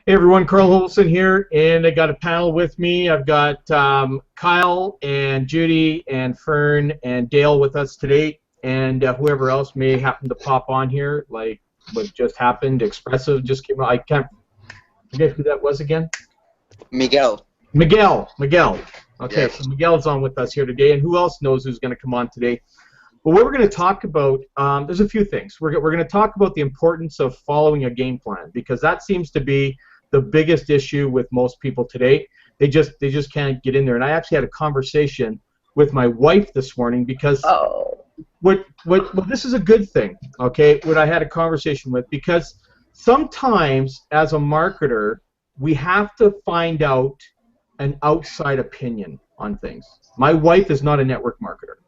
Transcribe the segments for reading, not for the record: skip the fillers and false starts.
Hey everyone, Carl Olson here, and I got a panel with me. I've got Kyle and Judy and Fern and Dale with us today, and whoever else may happen to pop on here, like what just happened. Expressive just came out. I can't forget who that was again. Miguel. Miguel. Okay, Yes. so Miguel's on with us here today, and who else knows who's going to come on today? But what we're going to talk about, there's a few things. We're going to talk about the importance of following a game plan, because that seems to be the biggest issue with most people today. They just can't get in there. And I actually had a conversation with my wife this morning because this is a good thing, okay? What I had a conversation with, because sometimes as a marketer we have to find out an outside opinion on things. My wife is not a network marketer,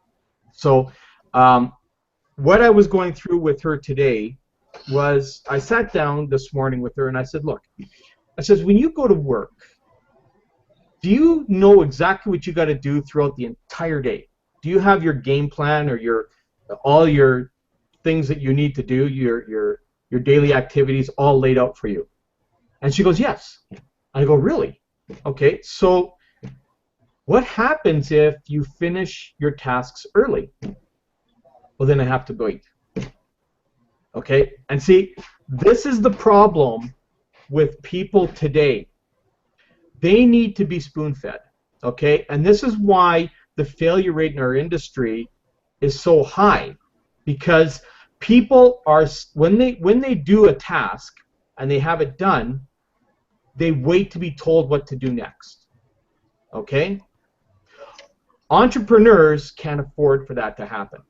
so what I was going through with her today was I sat down this morning with her and I said, look, I says, when you go to work, do you know exactly what you got to do throughout the entire day? Do you have your game plan or all your things that you need to do, your daily activities all laid out for you? And she goes, yes. I go, really? Okay, so what happens if you finish your tasks early? Well, then I have to wait. Okay, and see, this is the problem with people today. They need to be spoon-fed, okay? And this is why the failure rate in our industry is so high, because people are, when they do a task and they have it done, they wait to be told what to do next, okay? Entrepreneurs can't afford for that to happen.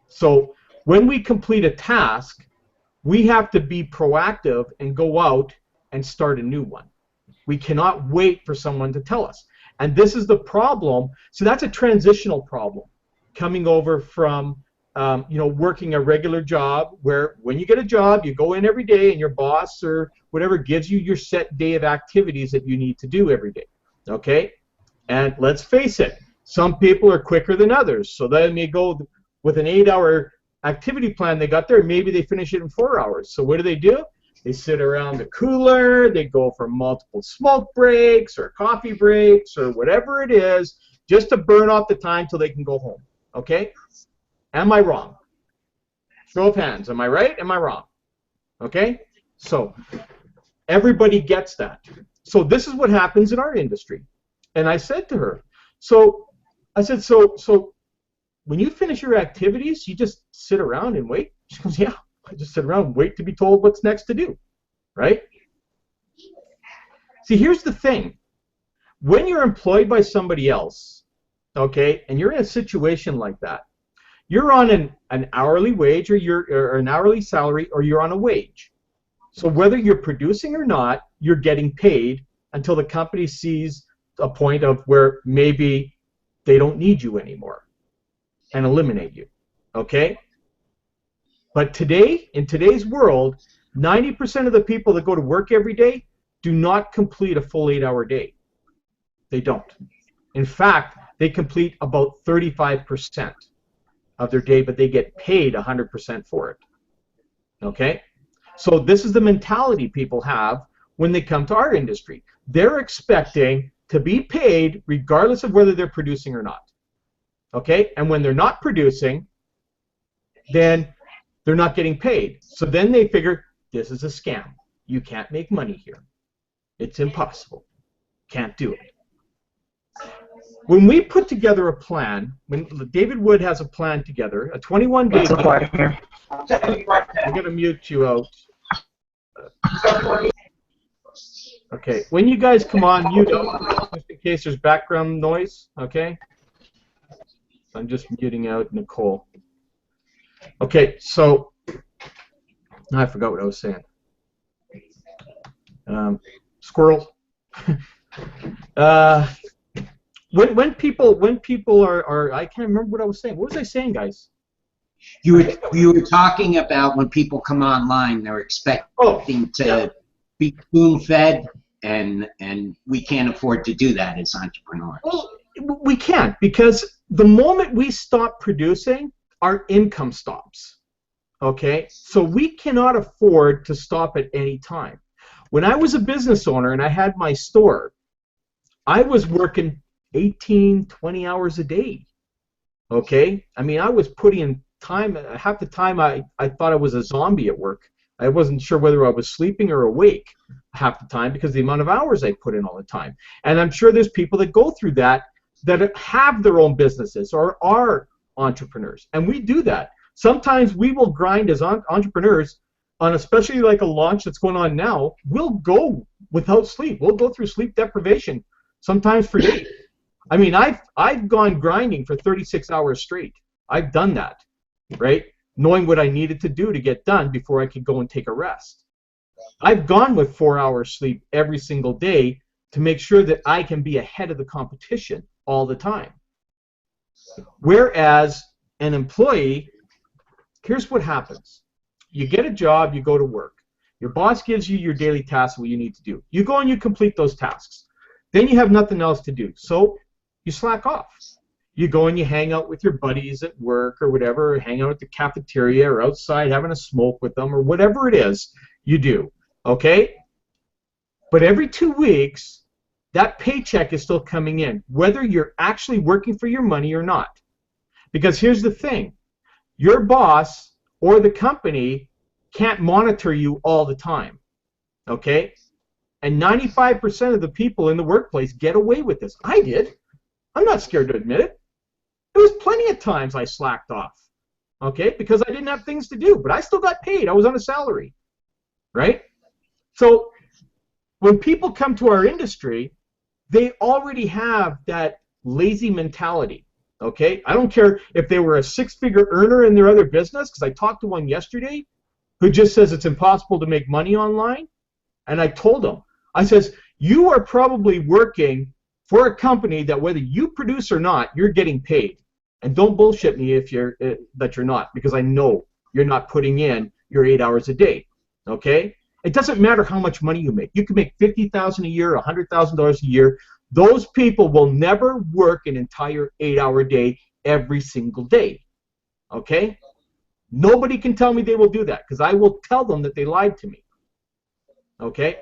So when we complete a task, we have to be proactive and go out and start a new one. We cannot wait for someone to tell us. And this is the problem. So that's a transitional problem, coming over from working a regular job, where when you get a job, you go in every day and your boss or whatever gives you your set day of activities that you need to do every day. Okay? And let's face it, some people are quicker than others. So they may go with an 8-hour activity plan they got there, maybe they finish it in 4 hours. So what do? They sit around the cooler, they go for multiple smoke breaks or coffee breaks or whatever it is, just to burn off the time till they can go home. Okay? Am I wrong? Show of hands. Am I right? Am I wrong? Okay? So everybody gets that. So this is what happens in our industry. And I said to her, so when you finish your activities, you just sit around and wait? She goes, yeah, I just sit around and wait to be told what's next to do, right? See, here's the thing. When you're employed by somebody else, okay, and you're in a situation like that, you're on an hourly wage or an hourly salary, or you're on a wage. So whether you're producing or not, you're getting paid until the company sees a point of where maybe they don't need you anymore and eliminate you, okay? But today, in today's world, 90% of the people that go to work every day do not complete a full 8-hour day. They don't. In fact, they complete about 35% of their day, but they get paid 100% for it, okay? So this is the mentality people have when they come to our industry. They're expecting to be paid regardless of whether they're producing or not. Okay, and when they're not producing, then they're not getting paid. So then they figure, this is a scam. You can't make money here. It's impossible. Can't do it. When we put together a plan, when David Wood has a plan together, a 21-day plan. I'm going to mute you out. Okay, when you guys come on, mute out, just in case there's background noise, okay? I'm just muting out Nicole. Okay, so I forgot what I was saying. Squirrel. When people are, I can't remember what I was saying. What was I saying, guys? You were talking about when people come online, they're expecting to be spoon-fed, and we can't afford to do that as entrepreneurs. Well, we can't, because the moment we stop producing, our income stops. Okay? So we cannot afford to stop at any time. When I was a business owner and I had my store, I was working 18, 20 hours a day. Okay? I mean, I was putting in time. Half the time I thought I was a zombie at work. I wasn't sure whether I was sleeping or awake half the time because of the amount of hours I put in all the time. And I'm sure there's people that go through that have their own businesses or are entrepreneurs. And we do that. Sometimes we will grind as entrepreneurs on, especially like a launch that's going on now, we'll go without sleep. We'll go through sleep deprivation, sometimes for days. I mean, I've gone grinding for 36 hours straight. I've done that, right? Knowing what I needed to do to get done before I could go and take a rest. I've gone with 4 hours sleep every single day to make sure that I can be ahead of the competition all the time. Whereas an employee, here's what happens. You get a job, you go to work. Your boss gives you your daily tasks, what you need to do. You go and you complete those tasks. Then you have nothing else to do, so you slack off. You go and you hang out with your buddies at work or whatever, or hang out at the cafeteria or outside having a smoke with them or whatever it is you do, okay? But every 2 weeks, that paycheck is still coming in, whether you're actually working for your money or not. Because here's the thing. Your boss or the company can't monitor you all the time, okay? And 95% of the people in the workplace get away with this. I did. I'm not scared to admit it. There was plenty of times I slacked off, okay, because I didn't have things to do, but I still got paid. I was on a salary, right? So when people come to our industry, they already have that lazy mentality, okay? I don't care if they were a six-figure earner in their other business, because I talked to one yesterday who just says it's impossible to make money online, and I told him, I says, you are probably working for a company that whether you produce or not, you're getting paid. And don't bullshit me if you're that you're not, because I know you're not putting in your 8 hours a day, okay? It doesn't matter how much money you make. You can make $50,000 a year, $100,000 a year. Those people will never work an entire 8-hour day every single day, okay? Nobody can tell me they will do that, because I will tell them that they lied to me, okay?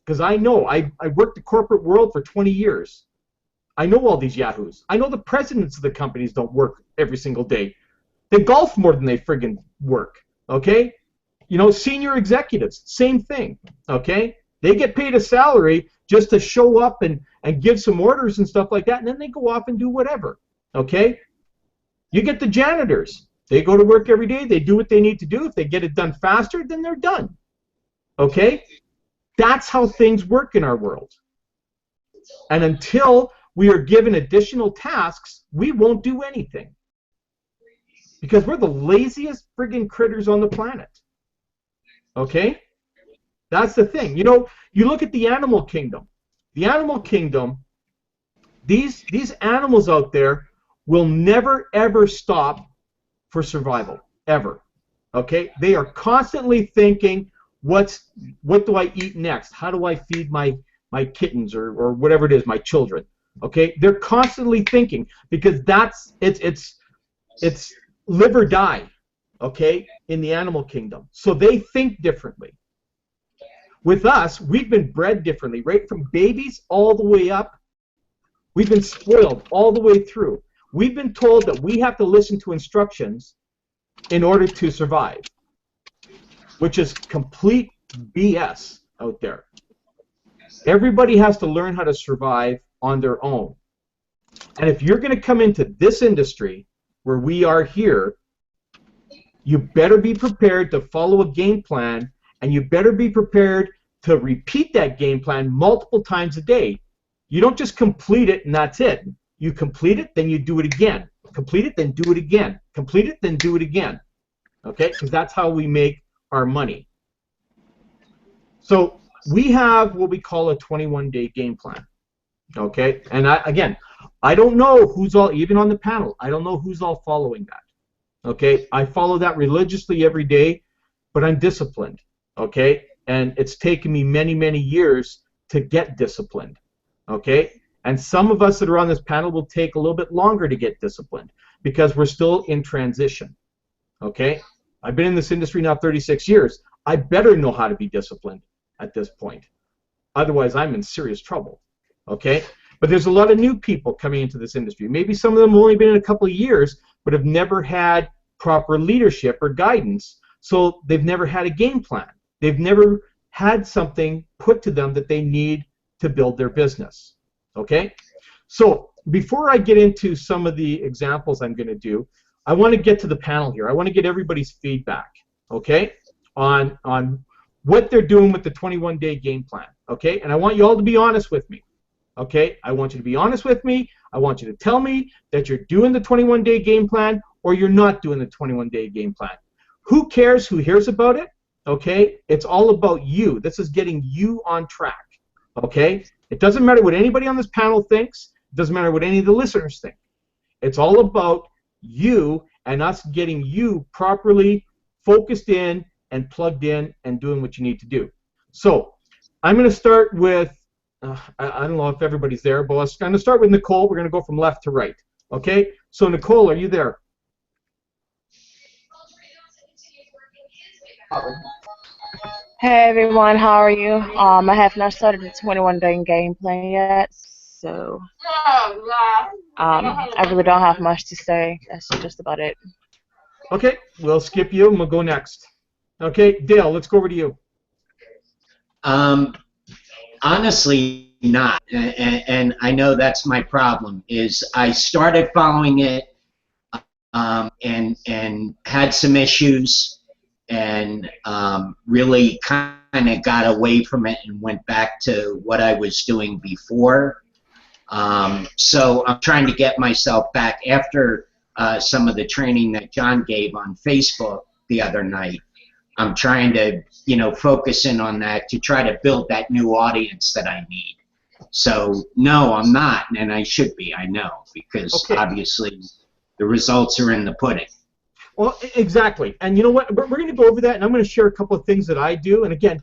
Because I know. I worked the corporate world for 20 years. I know all these yahoos. I know the presidents of the companies don't work every single day. They golf more than they friggin' work, okay? You know, senior executives, same thing, okay? They get paid a salary just to show up and give some orders and stuff like that, and then they go off and do whatever, okay? You get the janitors. They go to work every day. They do what they need to do. If they get it done faster, then they're done, okay? That's how things work in our world. And until we are given additional tasks, we won't do anything. Because we're the laziest friggin' critters on the planet. Okay? That's the thing. You know, you look at the animal kingdom. The animal kingdom, these animals out there will never, ever stop for survival. Ever. Okay? They are constantly thinking, what do I eat next? How do I feed my kittens or whatever it is, my children? Okay, they're constantly thinking, because it's live or die, okay, in the animal kingdom. So they think differently. With us, we've been bred differently, right from babies all the way up. We've been spoiled all the way through. We've been told that we have to listen to instructions in order to survive, which is complete BS out there. Everybody has to learn how to survive on their own. And if you're going to come into this industry where we are here, you better be prepared to follow a game plan, and you better be prepared to repeat that game plan multiple times a day. You don't just complete it and that's it. You complete it, then you do it again. Complete it, then do it again. Complete it, then do it again. Okay? Because that's how we make our money. So we have what we call a 21-day game plan. Okay? And again, I don't know who's all, even on the panel, I don't know who's all following that. Okay? I follow that religiously every day, but I'm disciplined. Okay? And it's taken me many, many years to get disciplined. Okay? And some of us that are on this panel will take a little bit longer to get disciplined because we're still in transition. Okay? I've been in this industry now 36 years. I better know how to be disciplined. at this point. Otherwise, I'm in serious trouble. Okay? But there's a lot of new people coming into this industry. Maybe some of them have only been in a couple of years, but have never had proper leadership or guidance. So they've never had a game plan. They've never had something put to them that they need to build their business. Okay? So before I get into some of the examples I'm going to do, I want to get to the panel here. I want to get everybody's feedback, okay, on what they're doing with the 21-day game plan, okay? And I want you all to be honest with me, okay? I want you to be honest with me. I want you to tell me that you're doing the 21-day game plan or you're not doing the 21-day game plan. Who cares who hears about it, okay? It's all about you. This is getting you on track, okay? It doesn't matter what anybody on this panel thinks. It doesn't matter what any of the listeners think. It's all about you and us getting you properly focused in and plugged in and doing what you need to do. So I'm going to start with, I don't know if everybody's there, but I'm going to start with Nicole. We're going to go from left to right. Okay? So Nicole, are you there? Hey everyone, how are you? I have not started the 21-day game plan yet, so I really don't have much to say. That's just about it. Okay, we'll skip you and we'll go next. Okay, Dale, let's go over to you. Honestly, not, and I know that's my problem. Is I started following it and had some issues. And really kind of got away from it and went back to what I was doing before. So I'm trying to get myself back after some of the training that John gave on Facebook the other night. I'm trying to, focus in on that to try to build that new audience that I need. So no, I'm not, and I should be, I know, because obviously the results are in the pudding. Well, exactly. And you know what? We're going to go over that, and I'm going to share a couple of things that I do. And again,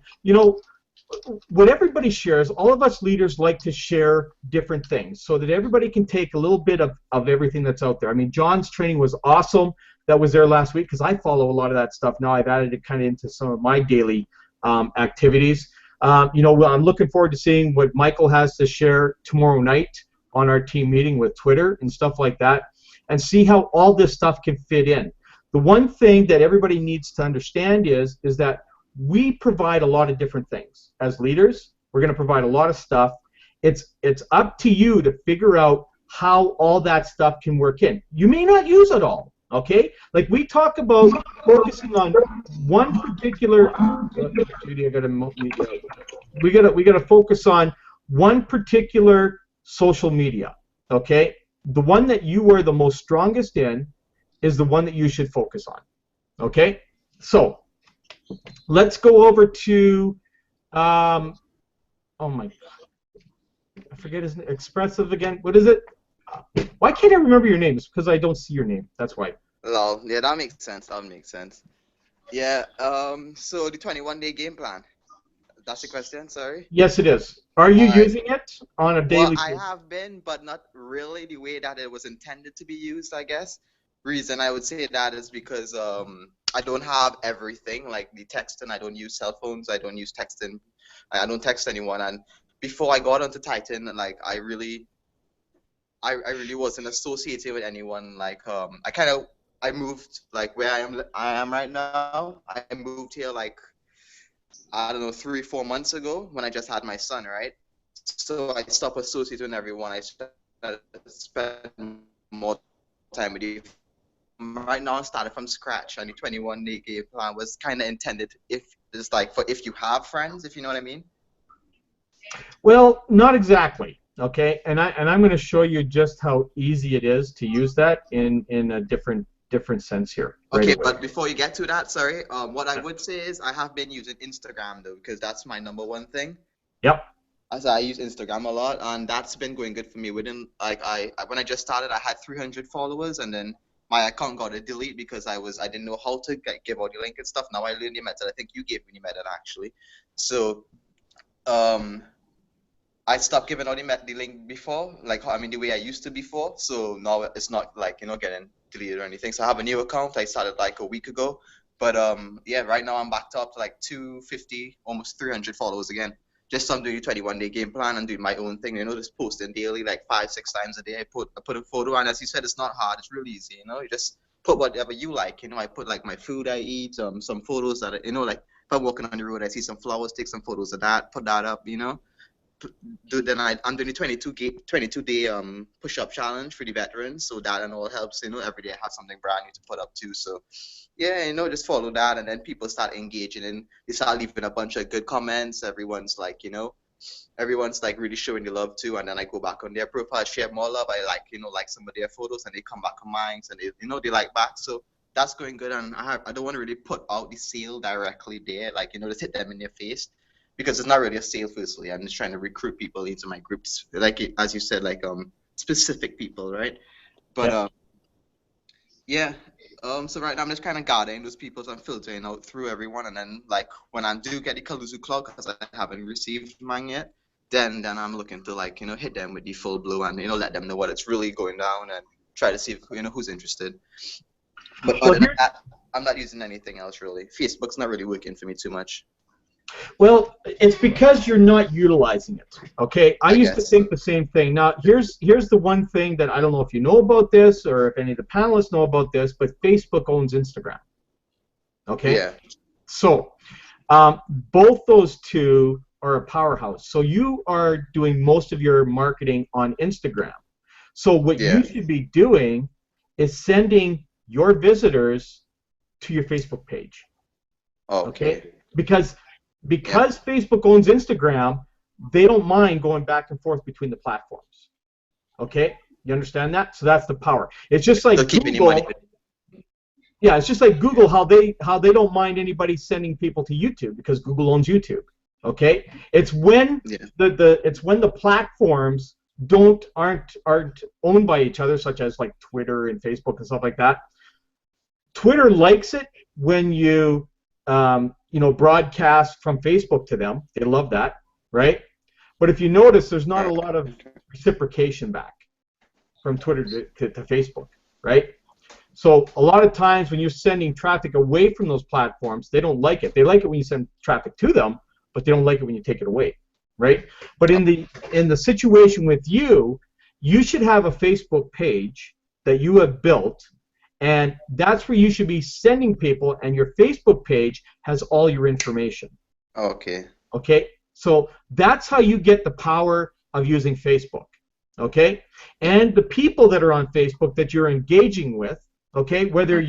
what everybody shares, all of us leaders like to share different things so that everybody can take a little bit of everything that's out there. I mean, John's training was awesome. That was there last week because I follow a lot of that stuff now. I've added it kind of into some of my daily activities. I'm looking forward to seeing what Michael has to share tomorrow night on our team meeting with Twitter and stuff like that, and see how all this stuff can fit in. The one thing that everybody needs to understand is that we provide a lot of different things. As leaders, we're going to provide a lot of stuff. It's up to you to figure out how all that stuff can work in. You may not use it all, okay? Like we talk about focusing on one particular. Judy, we gotta focus on one particular social media, okay? The one that you are the most strongest in is the one that you should focus on. Okay? So, let's go over to, oh my God. I forget his name. Expressive again. What is it? Why can't I remember your name? It's because I don't see your name. That's why. Well, yeah, that makes sense. That makes sense. Yeah, so the 21-day game plan. That's the question, sorry? Yes, it is. Are you using it on a daily basis? Well, I have been, but not really the way that it was intended to be used, I guess. Reason I would say that is because I don't have everything, like the texting. I don't use cell phones. I don't use texting. I don't text anyone. And before I got onto Titan, like I really wasn't associated with anyone. Like I moved like where I am right now. I moved here like I don't know 3-4 months ago when I just had my son, right? So I stopped associating with everyone. I spend more time with you. Right now, I started from scratch, and the 21-day game plan was kind of intended if you have friends, if you know what I mean. Well, not exactly. Okay, and I'm going to show you just how easy it is to use that in a different sense here. Okay, but before you get to that, sorry, what I would say is I have been using Instagram though because that's my #1 thing. Yep. As I use Instagram a lot, and that's been going good for me. Within when I just started, I had 300 followers, and then my account got a delete because I didn't know how to give out the link and stuff. Now I learned the method. I think you gave me the method actually. So I stopped giving out the link before, the way I used to before. So now it's not getting deleted or anything. So I have a new account. I started like a week ago, But yeah, right now I'm back up to like 250, almost 300 followers again. Just I'm doing a 21-day game plan and doing my own thing. You know, just posting daily, like 5, 6 times a day. I put a photo, and as you said, it's not hard. It's really easy. You know, you just put whatever you like. You know, I put like my food I eat, some photos that you know, like if I'm walking on the road, I see some flowers, take some photos of that, put that up. You know, then I'm doing the 22-day push-up challenge for the veterans, so that and all helps. You know, every day I have something brand new to put up too. So yeah, you know, just follow that, and then people start engaging, and they start leaving a bunch of good comments. Everyone's like, you know, everyone's like really showing the love too, and then I go back on their profile, share more love. I like, you know, like some of their photos, and they come back on mine, and they, you know, they like back. So that's going good, and I don't want to really put out the sale directly there, like, you know, just hit them in their face, because it's not really a sale. Firstly, I'm just trying to recruit people into my groups, like as you said, like specific people, right? But yeah. So right now I'm just kind of guarding those people, so I'm filtering out through everyone, and then like when I do get the Kaluzu cloud, because I haven't received mine yet, then I'm looking to, like, you know, hit them with the full blue, and, you know, let them know what it's really going down, and try to see if, you know, who's interested. But other than that, I'm not using anything else really. Facebook's not really working for me too much. Well, it's because you're not utilizing it. Okay, I used to think the same thing. Now, here's the one thing that I don't know if you know about this, or if any of the panelists know about this, but Facebook owns Instagram. Okay. Yeah. So, both those two are a powerhouse. So you are doing most of your marketing on Instagram. So what you should be doing is sending your visitors to your Facebook page. Okay. Because Facebook owns Instagram, they don't mind going back and forth between the platforms. Okay? You understand that? So that's the power. It's just like Google. Yeah, it's just like Google, how they don't mind anybody sending people to YouTube, because Google owns YouTube. Okay? It's when the platforms aren't owned by each other, such as like Twitter and Facebook and stuff like that. Twitter likes it when you you know, broadcast from Facebook to them. They love that, right? But if you notice, there's not a lot of reciprocation back from Twitter to Facebook, right? So a lot of times when you're sending traffic away from those platforms, they don't like it. They like it when you send traffic to them, but they don't like it when you take it away, right? But in the situation with you, you should have a Facebook page that you have built, and that's where you should be sending people, and your Facebook page has all your information. Okay. Okay? So that's how you get the power of using Facebook. Okay? And the people that are on Facebook that you're engaging with, okay, whether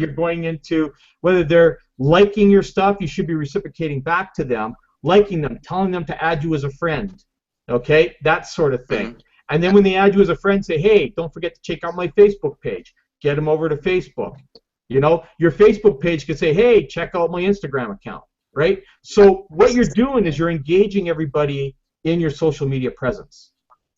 they're liking your stuff, you should be reciprocating back to them, liking them, telling them to add you as a friend. Okay? That sort of thing. And then when they add you as a friend, say, hey, don't forget to check out my Facebook page. Get them over to Facebook. You know, your Facebook page could say, hey, check out my Instagram account, right? So what you're doing is you're engaging everybody in your social media presence.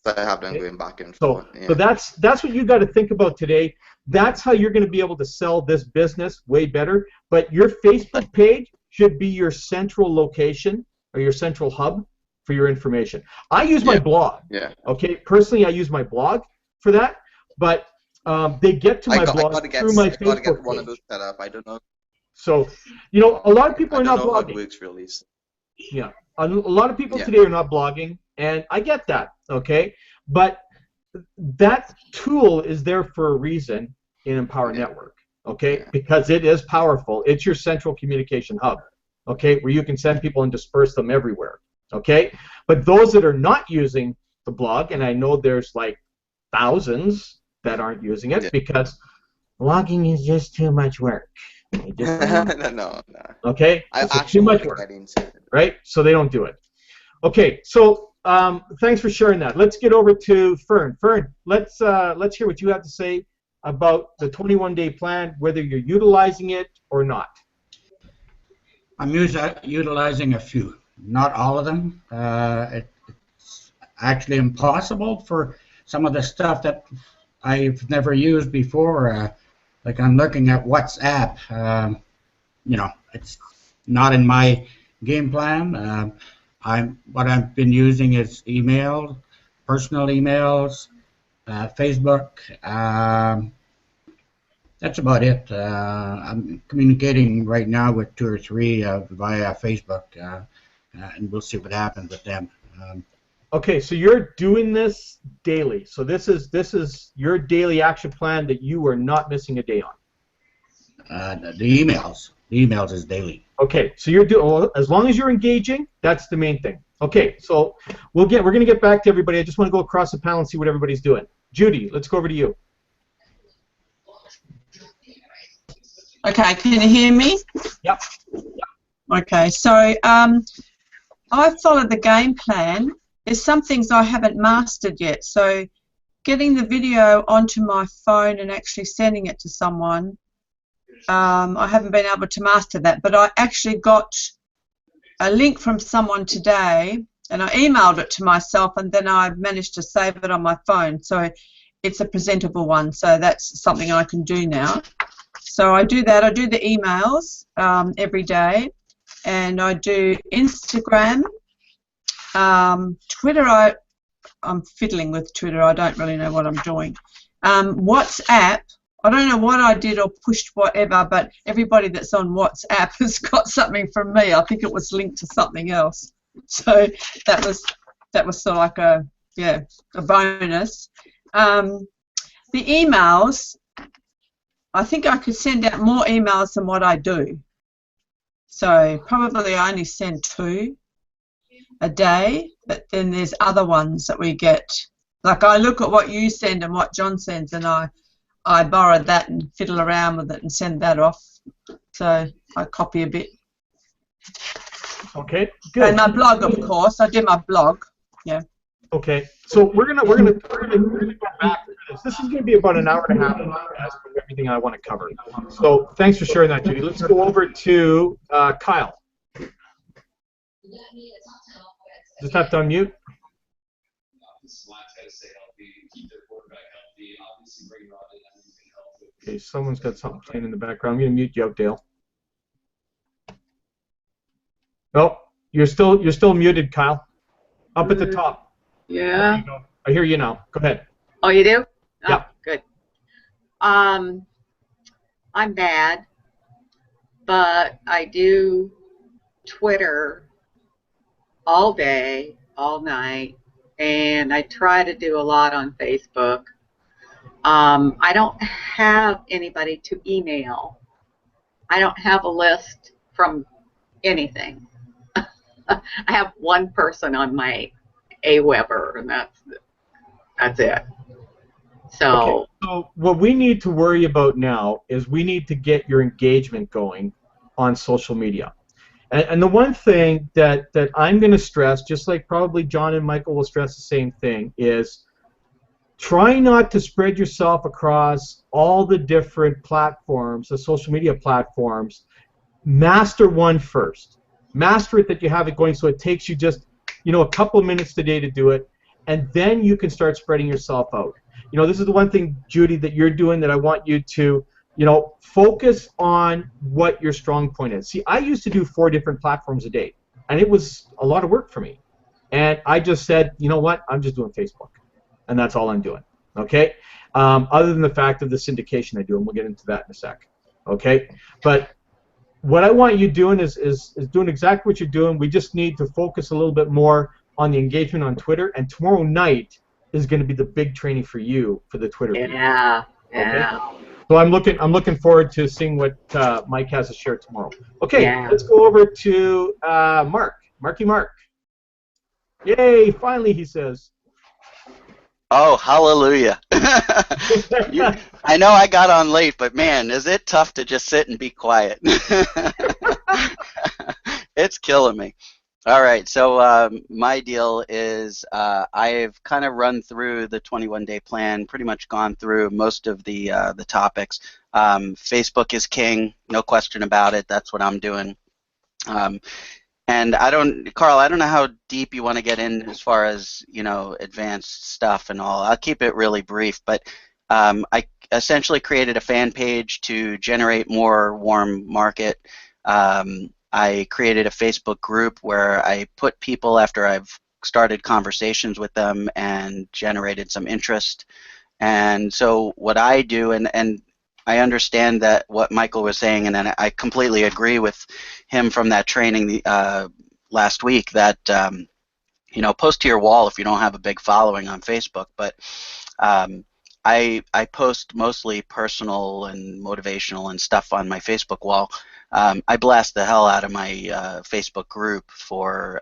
So I have them going back and forth. So that's what you got to think about today. That's how you're going to be able to sell this business way better. But your Facebook page should be your central location or your central hub for your information. I use my blog. Yeah. Okay. Personally, I use my blog for that, but they get to my blog through my Facebook page. I gotta get one of those set up. I don't know. So, you know, a lot of people are not blogging. How it works really. Yeah, a lot of people today are not blogging, and I get that. Okay, but that tool is there for a reason in Empower Network. Okay, because it is powerful. It's your central communication hub. Okay, where you can send people and disperse them everywhere. Okay, but those that are not using the blog, and I know there's like thousands that aren't using it because blogging is just too much work. No. Okay? It's too much work, right? So they don't do it. Okay, so thanks for sharing that. Let's get over to Fern. Fern, let's hear what you have to say about the 21-day plan, whether you're utilizing it or not. I'm utilizing a few, not all of them. It's actually impossible for some of the stuff that I've never used before. Like I'm looking at WhatsApp. You know, it's not in my game plan. What I've been using is email, personal emails, Facebook, that's about it. I'm communicating right now with 2 or 3 via Facebook, and we'll see what happens with them. Okay, so you're doing this daily. So this is your daily action plan that you are not missing a day on. The emails is daily. Okay, so you're doing, as long as you're engaging, that's the main thing. Okay, so we're going to get back to everybody. I just want to go across the panel and see what everybody's doing. Judy, let's go over to you. Okay, can you hear me? Yep. Okay, so I followed the game plan. There's some things I haven't mastered yet, so getting the video onto my phone and actually sending it to someone, I haven't been able to master that, but I actually got a link from someone today, and I emailed it to myself, and then I managed to save it on my phone, so it's a presentable one, so that's something I can do now. So I do that. I do the emails every day, and I do Instagram, Twitter. I'm fiddling with Twitter. I don't really know what I'm doing. WhatsApp. I don't know what I did or pushed whatever, but everybody that's on WhatsApp has got something from me. I think it was linked to something else. So that was sort of like a bonus. The emails. I think I could send out more emails than what I do. So probably I only send 2 a day, but then there's other ones that we get. Like I look at what you send and what John sends, and I borrowed that and fiddle around with it and send that off. So I copy a bit. Okay, good. And my blog, of course. I do my blog. Yeah. Okay, so we're gonna go back to this. This is gonna be about an hour and a half as for everything I want to cover. So thanks for sharing that, Judy. Let's go over to Kyle. Just have to unmute. Okay, someone's got something playing in the background. I'm gonna mute you out, Dale. Oh, you're still muted, Kyle. Up at the top. Yeah. I hear you now. Go ahead. Oh, you do? Oh, yeah. Good. I'm bad, but I do Twitter all day, all night, and I try to do a lot on Facebook. I don't have anybody to email. I don't have a list from anything. I have one person on my AWeber, and that's it. So, okay. So what we need to worry about now is we need to get your engagement going on social media. And the one thing that I'm going to stress, just like probably John and Michael will stress the same thing, is try not to spread yourself across all the different platforms, the social media platforms. Master one first. Master it that you have it going so it takes you just a couple of minutes a day to do it, and then you can start spreading yourself out. This is the one thing, Judy, that you're doing that I want you to, focus on what your strong point is. See, I used to do 4 different platforms a day, and it was a lot of work for me. And I just said, you know what, I'm just doing Facebook, and that's all I'm doing, okay? Other than the fact of the syndication I do, and we'll get into that in a sec, okay? But what I want you doing is doing exactly what you're doing. We just need to focus a little bit more on the engagement on Twitter, and tomorrow night is going to be the big training for you for the Twitter. Yeah, yeah. Okay? So I'm looking forward to seeing what Mike has to share tomorrow. Okay, yeah. Let's go over to Marky Mark. Yay! Finally, he says. Oh, hallelujah. I know I got on late, but man, is it tough to just sit and be quiet. It's killing me. All right, so my deal is I've kind of run through the 21-day plan, pretty much gone through most of the topics. Facebook is king, no question about it. That's what I'm doing. And Carl, I don't know how deep you want to get in as far as, advanced stuff and all. I'll keep it really brief, but I essentially created a fan page to generate more warm market. I created a Facebook group where I put people after I've started conversations with them and generated some interest. And so what I do, and I understand that what Michael was saying, and then I completely agree with him from that training last week. That you know, post to your wall if you don't have a big following on Facebook. But I post mostly personal and motivational and stuff on my Facebook wall. I blast the hell out of my Facebook group for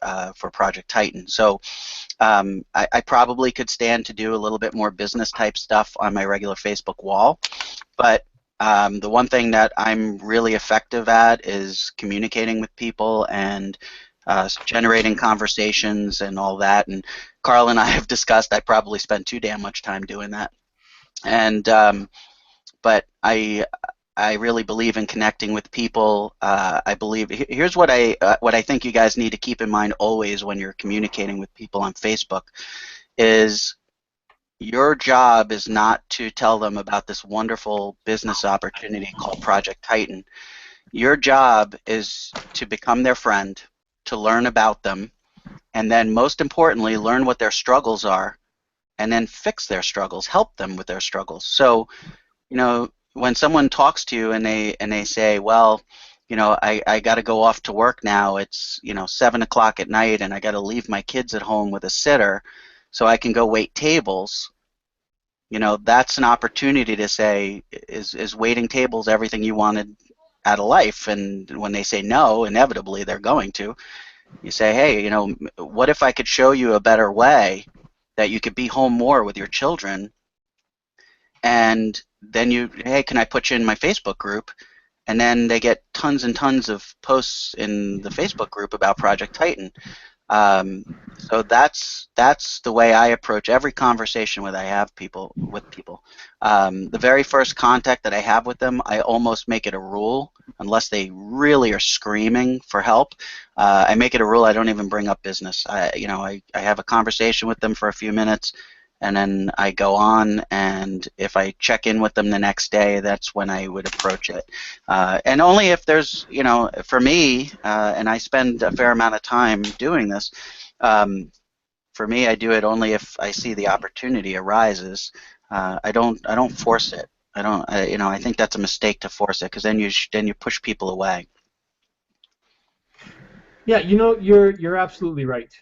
Project Titan. So I probably could stand to do a little bit more business type stuff on my regular Facebook wall, but the one thing that I'm really effective at is communicating with people and generating conversations and all that. And Carl and I have discussed I probably spend too damn much time doing that. And but I really believe in connecting with people. I believe here's what I think you guys need to keep in mind always when you're communicating with people on Facebook is your job is not to tell them about this wonderful business opportunity called Project Titan. Your job is to become their friend, to learn about them, and then most importantly, learn what their struggles are, and then fix their struggles, help them with their struggles. So, you know, when someone talks to you and they say, well, you know, I got to go off to work now. It's, you know, 7 o'clock at night, and I got to leave my kids at home with a sitter so I can go wait tables. You know, that's an opportunity to say, is waiting tables everything you wanted out of life? And when they say no, inevitably they're going to. You say, hey, you know, what if I could show you a better way that you could be home more with your children? And then you, hey, can I put you in my Facebook group? And then they get tons and tons of posts in the Facebook group about Project Titan. So that's the way I approach every conversation with people. The very first contact that I have with them, I almost make it a rule, unless they really are screaming for help. I make it a rule I don't even bring up business. I have a conversation with them for a few minutes, and then I go on, and if I check in with them the next day, that's when I would approach it. And only if there's, you know, for me, and I spend a fair amount of time doing this, for me, I do it only if I see the opportunity arises. I don't force it. I think that's a mistake to force it, because then you push people away. Yeah, you know, you're absolutely right.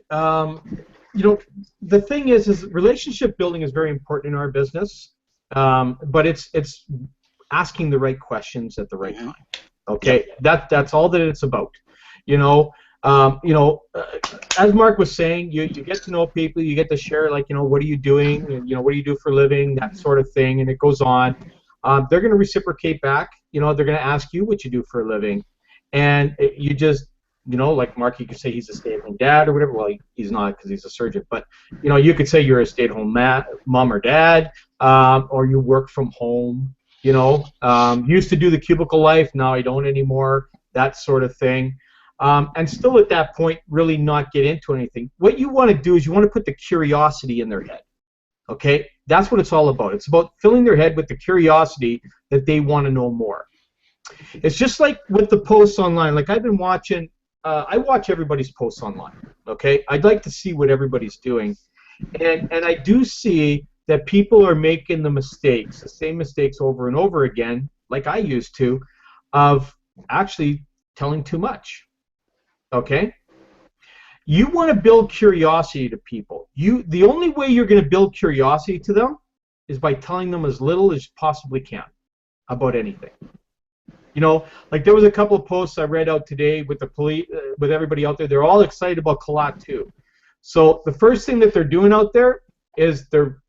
You know, the thing is relationship building is very important in our business, but it's asking the right questions at the right time. Okay, that's all that it's about. You know, as Mark was saying, you get to know people, you get to share, like, you know, what are you doing, and, you know, what do you do for a living, that sort of thing, and it goes on. They're going to reciprocate back. You know, they're going to ask you what you do for a living, and you just, you know, like Mark, you could say he's a stay-at-home dad or whatever. Well, he's not, because he's a surgeon. But, you know, you could say you're a stay-at-home mom or dad, or you work from home. You know, used to do the cubicle life, now I don't anymore. That sort of thing. And still at that point, really not get into anything. What you want to do is you want to put the curiosity in their head. Okay, that's what it's all about. It's about filling their head with the curiosity that they want to know more. It's just like with the posts online. Like, I've been watching. I watch everybody's posts online, okay? I'd like to see what everybody's doing. And I do see that people are making the same mistakes over and over again, like I used to, of actually telling too much, okay? You want to build curiosity to people. The only way you're going to build curiosity to them is by telling them as little as you possibly can about anything. You know, like there was a couple of posts I read out today with the police, with everybody out there. They're all excited about Kalat 2. So the first thing that they're doing out there is they're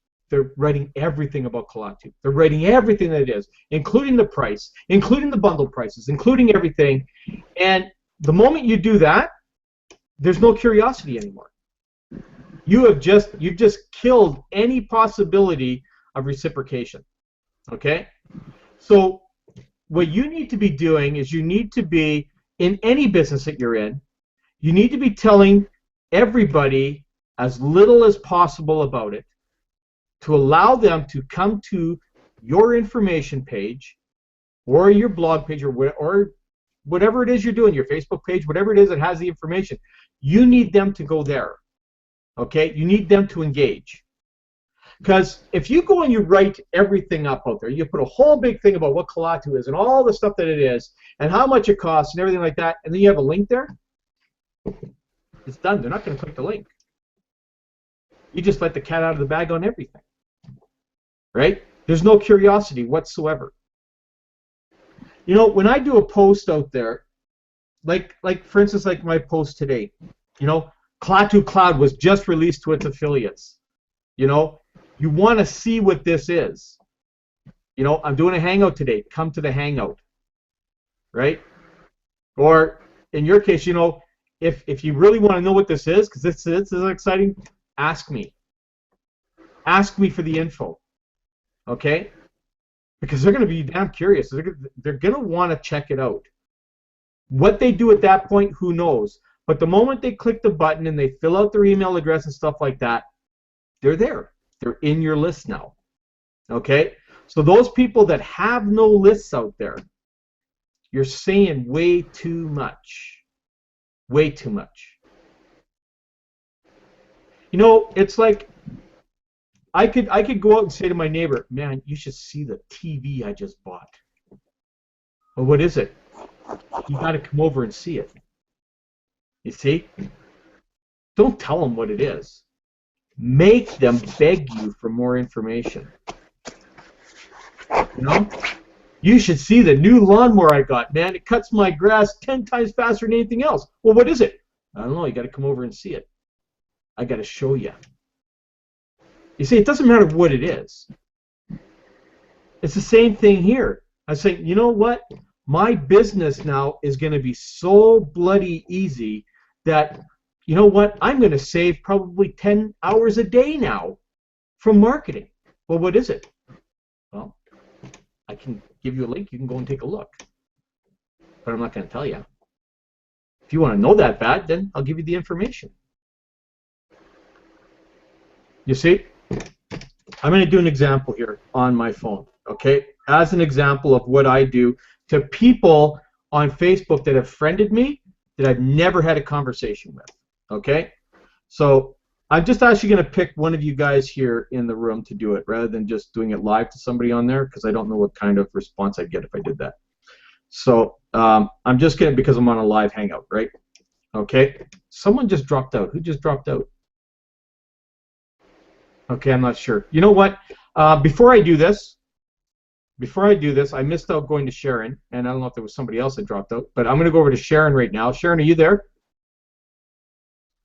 writing everything about Kalat 2. They're writing everything that it is, including the price, including the bundle prices, including everything. And the moment you do that, there's no curiosity anymore. You've just killed any possibility of reciprocation. Okay? So what you need to be doing is you need to be, in any business that you're in, you need to be telling everybody as little as possible about it to allow them to come to your information page or your blog page or whatever it is you're doing, your Facebook page, whatever it is that has the information. You need them to go there. Okay? You need them to engage. Because if you go and you write everything up out there, you put a whole big thing about what Klaatu is and all the stuff that it is and how much it costs and everything like that, and then you have a link there, it's done. They're not going to click the link. You just let the cat out of the bag on everything, right? There's no curiosity whatsoever. You know, when I do a post out there, like for instance, like my post today, you know, Klaatu Cloud was just released to its affiliates. You know, you want to see what this is. You know, I'm doing a hangout today. Come to the hangout, right? Or in your case, you know, if you really want to know what this is, because this is exciting, ask me. Ask me for the info, okay? Because they're going to be damn curious. They're going to want to check it out. What they do at that point, who knows? But the moment they click the button and they fill out their email address and stuff like that, they're there. They're in your list now, okay? So those people that have no lists out there, you're saying way too much. Way too much. You know, it's like I could go out and say to my neighbor, man, you should see the TV I just bought. Well, what is it? You got to come over and see it. You see? Don't tell them what it is. Make them beg you for more information. You know? You should see the new lawnmower I got, man. It cuts my grass 10 times faster than anything else. Well, what is it? I don't know. You got to come over and see it. I got to show you. You see, it doesn't matter what it is. It's the same thing here. I say, you know what? My business now is going to be so bloody easy that, you know what? I'm going to save probably 10 hours a day now from marketing. Well, what is it? Well, I can give you a link. You can go and take a look. But I'm not going to tell you. If you want to know that bad, then I'll give you the information. You see? I'm going to do an example here on my phone, okay? As an example of what I do to people on Facebook that have friended me that I've never had a conversation with, okay? So I'm just actually going to pick one of you guys here in the room to do it rather than just doing it live to somebody on there because I don't know what kind of response I'd get if I did that. So I'm just going to, because I'm on a live hangout, right? Okay? Someone just dropped out. Who just dropped out? Okay, I'm not sure. You know what? Before I do this, I missed out going to Sharon, and I don't know if there was somebody else that dropped out, but I'm going to go over to Sharon right now. Sharon, are you there?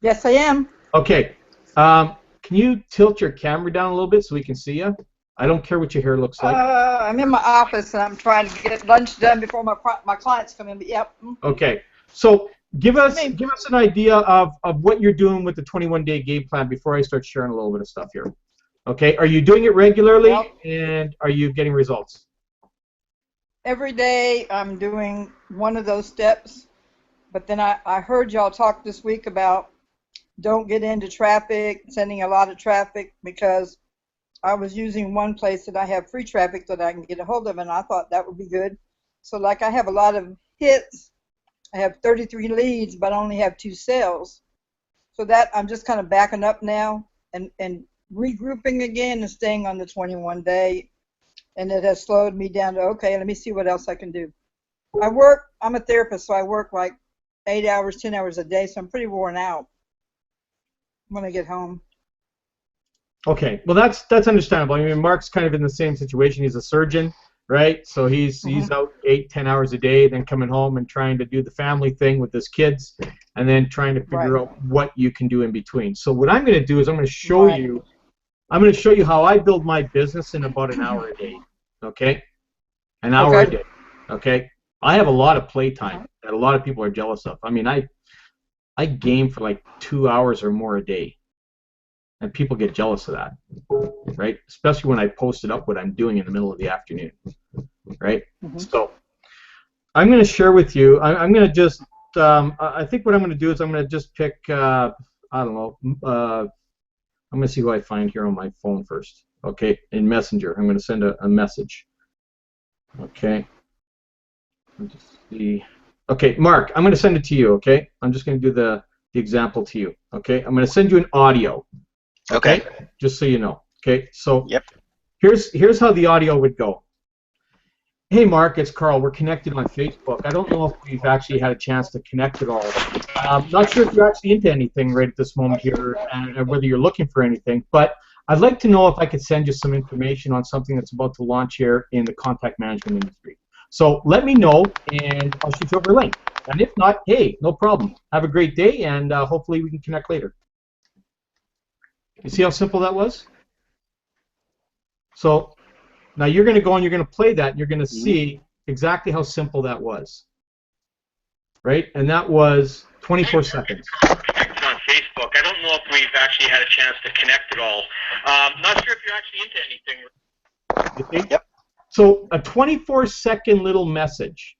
Yes, I am. Okay. Can you tilt your camera down a little bit so we can see you? I don't care what your hair looks like. I'm in my office, and I'm trying to get lunch done before my clients come in, but yep. Okay. So give us an idea of what you're doing with the 21-day game plan before I start sharing a little bit of stuff here. Okay. Are you doing it regularly, and are you getting results? Every day I'm doing one of those steps, but then I heard y'all talk this week about don't get into traffic, sending a lot of traffic, because I was using one place that I have free traffic that I can get a hold of, and I thought that would be good. So like I have a lot of hits. I have 33 leads, but I only have 2 sales. So that I'm just kind of backing up now and regrouping again and staying on the 21-day. And it has slowed me down to, okay, let me see what else I can do. I'm a therapist, so I work like 8 hours, 10 hours a day, so I'm pretty worn out when I get home. Okay, well that's understandable. I mean, Mark's kind of in the same situation. He's a surgeon, right? So he's out 8-10 hours a day, then coming home and trying to do the family thing with his kids, and then trying to figure out what you can do in between. So what I'm going to do is I'm going to show you. I'm going to show you how I build my business in about an hour a day. Okay, an hour a day. Okay, I have a lot of playtime that a lot of people are jealous of. I mean, I game for like 2 hours or more a day. And people get jealous of that, right? Especially when I posted up what I'm doing in the middle of the afternoon, right? So I'm going to share with you. I'm going to just. I think what I'm going to do is I'm going to just pick. I don't know. I'm going to see who I find here on my phone first. Okay, in Messenger, I'm going to send a message. Okay. Let me just see. Okay, Mark, I'm going to send it to you. Okay, I'm just going to do the example to you. Okay, I'm going to send you an audio. Okay. Just so you know. Okay, so Yep. here's how the audio would go. Hey, Mark, it's Carl. We're connected on Facebook. I don't know if we've actually had a chance to connect at all. Not sure if you're actually into anything right at this moment here, and whether you're looking for anything, but I'd like to know if I could send you some information on something that's about to launch here in the contact management industry. So let me know, and I'll shoot you over a link. And if not, hey, no problem. Have a great day, and hopefully we can connect later. You see how simple that was? So now you're going to go and you're going to play that, and you're going to see exactly how simple that was. Right? And that was 24 seconds. Connected on Facebook. I don't know if we've actually had a chance to connect at all. Not sure if you're actually into anything. You think? Yep. So a 24-second little message.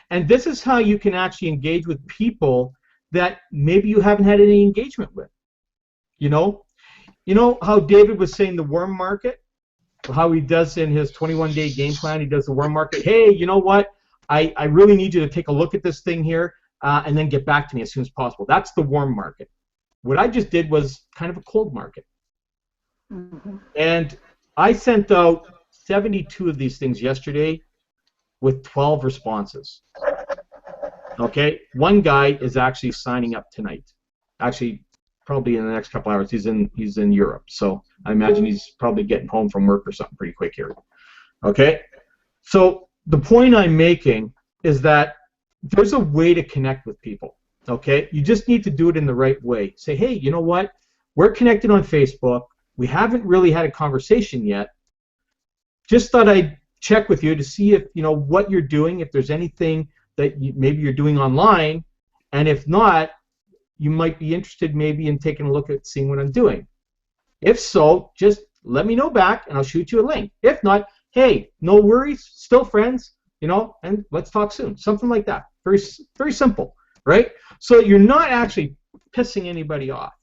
And this is how you can actually engage with people that maybe you haven't had any engagement with. You know how David was saying the worm market? How he does in his 21-day game plan, he does the worm market. Hey, you know what? I really need you to take a look at this thing here and then get back to me as soon as possible. That's the warm market. What I just did was kind of a cold market. Mm-hmm. And I sent out 72 of these things yesterday with 12 responses. Okay? One guy is actually signing up tonight. Actually, probably in the next couple hours. He's in Europe, so I imagine he's probably getting home from work or something pretty quick here. Okay? So the point I'm making is that there's a way to connect with people. Okay? You just need to do it in the right way. Say, hey, you know what? We're connected on Facebook. We haven't really had a conversation yet. Just thought I'd check with you to see if what you're doing, if there's anything that maybe you're doing online, and if not, you might be interested maybe in taking a look at seeing what I'm doing. If so, just let me know back and I'll shoot you a link. If not, hey, no worries, still friends, and let's talk soon. Something like that. Very, very simple, right? So you're not actually pissing anybody off.